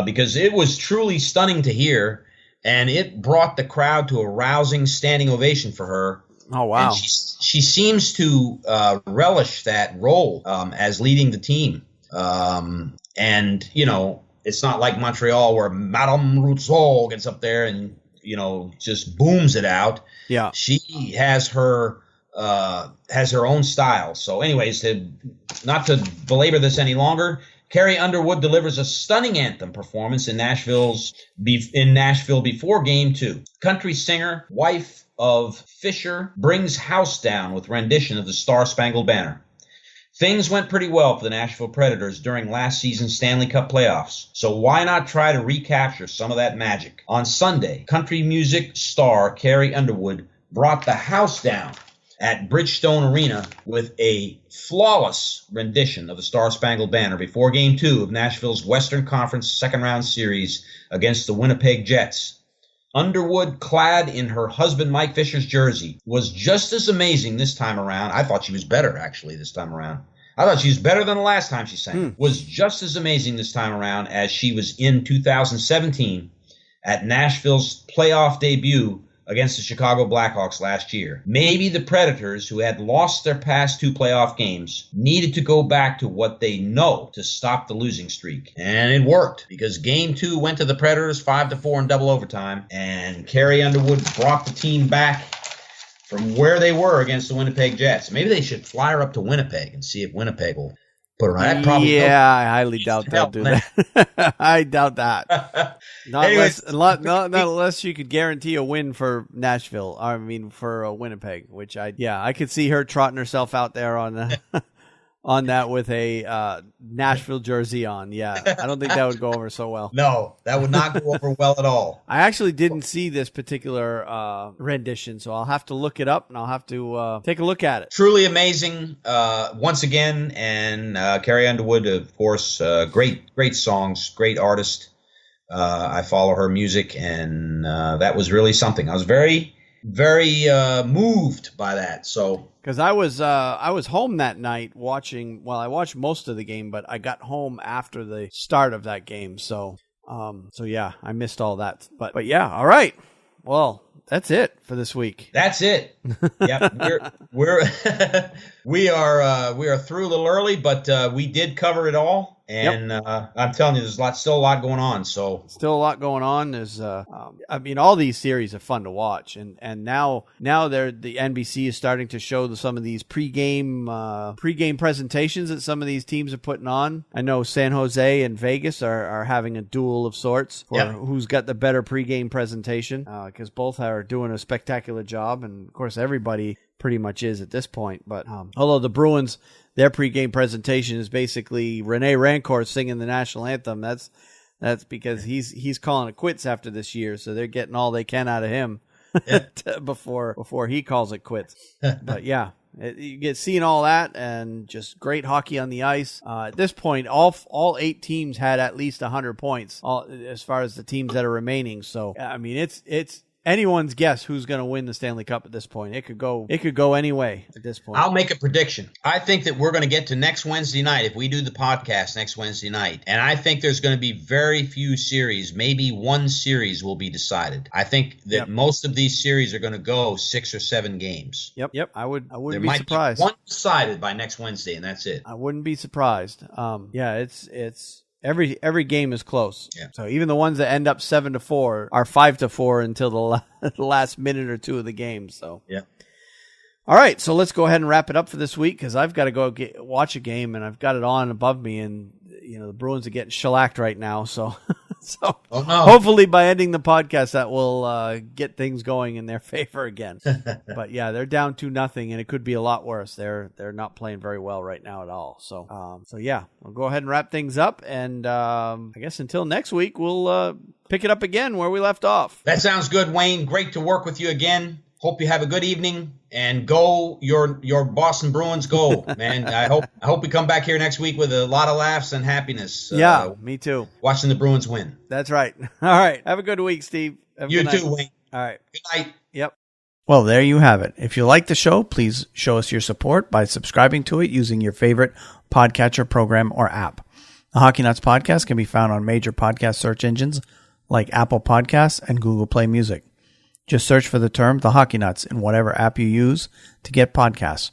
because it was truly stunning to hear. And it brought the crowd to a rousing standing ovation for her. Oh, wow. And she seems to relish that role as leading the team. And, you know, it's not like Montreal where Madame Rousseau gets up there and, you know, just booms it out. Yeah. She has her own style. So anyways, not to belabor this any longer, Carrie Underwood delivers a stunning anthem performance in Nashville before Game 2. Country singer, wife of Fisher, brings house down with rendition of the Star-Spangled Banner. Things went pretty well for the Nashville Predators during last season's Stanley Cup playoffs, so why not try to recapture some of that magic? On Sunday, country music star Carrie Underwood brought the house down at Bridgestone Arena with a flawless rendition of the Star-Spangled Banner before Game 2 of Nashville's Western Conference second-round series against the Winnipeg Jets. Underwood, clad in her husband Mike Fisher's jersey, was just as amazing this time around. I thought she was better, actually, this time around. I thought she was better than the last time she sang. Was just as amazing this time around as she was in 2017 at Nashville's playoff debut against the Chicago Blackhawks last year. Maybe the Predators, who had lost their past 2 playoff games, needed to go back to what they know to stop the losing streak. And it worked, because Game 2 went to the Predators 5-4 in double overtime, and Carrie Underwood brought the team back from where they were against the Winnipeg Jets. Maybe they should fly her up to Winnipeg and see if Winnipeg will put her on. I highly doubt they'll do that. I doubt that. Not unless you could guarantee a win for Nashville. I mean, for Winnipeg, which I could see her trotting herself out there on on that with a Nashville jersey on. Yeah, I don't think that would go over so well. No, that would not go over well at all. I actually didn't see this particular rendition, so I'll have to look it up and I'll have to take a look at it. Truly amazing once again, and Carrie Underwood, of course, great songs, great artist. I follow her music, and that was really something. I was very, very moved by that. So. Because I was home that night watching. Well, I watched most of the game, but I got home after the start of that game. So yeah, I missed all that. But yeah, all right. Well, that's it for this week. That's it. Yep, we are through a little early, but we did cover it all. And I'm telling you, there's still a lot going on. So still a lot going on. There's, I mean, all these series are fun to watch, and now the NBC is starting to show some of these pregame presentations that some of these teams are putting on. I know San Jose and Vegas are having a duel of sorts for who's got the better pregame presentation, because both are doing a spectacular job, and of course everybody pretty much is at this point. But although the Bruins, their pregame presentation is basically Rene Rancourt singing the national anthem. That's because he's calling it quits after this year, so they're getting all they can out of him before he calls it quits. But yeah, you get seeing all that, and just great hockey on the ice. At this point, all 8 teams had at least 100 points, as far as the teams that are remaining. So I mean, it's anyone's guess who's going to win the Stanley Cup at this point. It could go any way at this point. I'll make a prediction. I think that we're going to get to next Wednesday night if we do the podcast next Wednesday night. And I think there's going to be very few series. Maybe one series will be decided. I think that most of these series are going to go 6 or 7 games. Yep. I wouldn't be surprised. There might be one decided by next Wednesday, and that's it. I wouldn't be surprised. It's every game is close. Yeah. So even the ones that end up 7-4 are 5-4 until the last minute or two of the game. So yeah. All right, so let's go ahead and wrap it up for this week because I've got to go watch a game and I've got it on above me, and the Bruins are getting shellacked right now. So hopefully by ending the podcast that will get things going in their favor again. But yeah, they're down 2-0, and it could be a lot worse. They're not playing very well right now at all. So yeah, we'll go ahead and wrap things up, and I guess until next week we'll pick it up again where we left off. That sounds good, Wayne. Great to work with you again. Hope you have a good evening, and go your Boston Bruins, go, man. I hope we come back here next week with a lot of laughs nice. Yeah, me too. Watching the Bruins win. That's right. All right. Have a good week, Steve. You too, Wayne. All right. Good night. Yep. Well, there you have it. If you like the show, please show us your support by subscribing to it using your favorite podcatcher program or app. The Hockey Nuts podcast can be found on major podcast search engines like Apple Podcasts and Google Play Music. Just search for the term The Hockey Nuts in whatever app you use to get podcasts.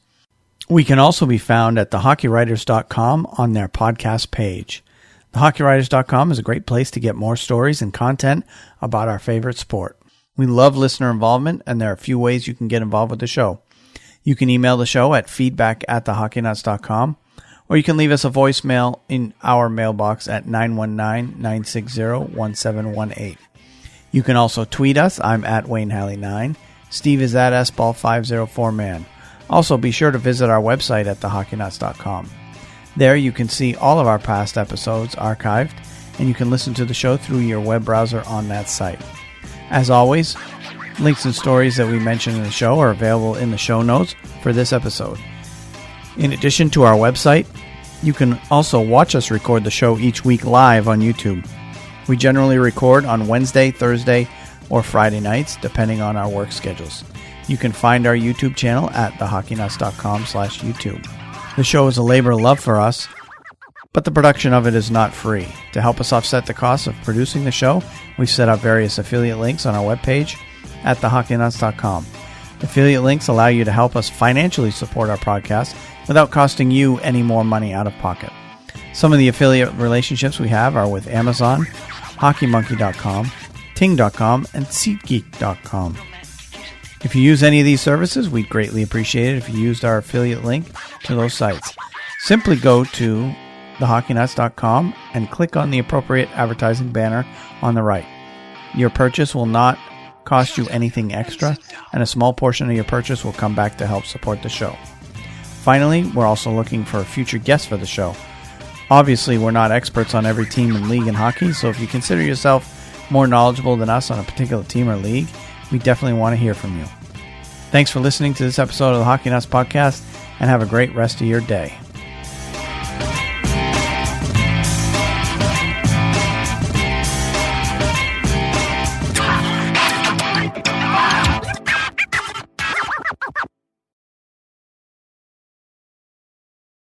We can also be found at thehockeywriters.com on their podcast page. Thehockeywriters.com is a great place to get more stories and content about our favorite sport. We love listener involvement, and there are a few ways you can get involved with the show. You can email the show at feedback@thehockeyknuts.com, or you can leave us a voicemail in our mailbox at 919-960-1718. You can also tweet us. I'm at WayneHalley9. Steve is at SBall504man. Also, be sure to visit our website at thehockeyknuts.com. There you can see all of our past episodes archived, and you can listen to the show through your web browser on that site. As always, links and stories that we mention in the show are available in the show notes for this episode. In addition to our website, you can also watch us record the show each week live on YouTube. We generally record on Wednesday, Thursday, or Friday nights, depending on our work schedules. You can find our YouTube channel at thehockeyknuts.com/YouTube. The show is a labor of love for us, but the production of it is not free. To help us offset the cost of producing the show, we've set up various affiliate links on our webpage at thehockeyknuts.com. Affiliate links allow you to help us financially support our podcast without costing you any more money out of pocket. Some of the affiliate relationships we have are with Amazon, HockeyMonkey.com, Ting.com, and SeatGeek.com. If you use any of these services, we'd greatly appreciate it if you used our affiliate link to those sites. Simply go to thehockeyknuts.com and click on the appropriate advertising banner on the right. Your purchase will not cost you anything extra, and a small portion of your purchase will come back to help support the show. Finally, we're also looking for future guests for the show. Obviously, we're not experts on every team and league in hockey, so if you consider yourself more knowledgeable than us on a particular team or league, we definitely want to hear from you. Thanks for listening to this episode of the Hockey Nuts Podcast, and have a great rest of your day.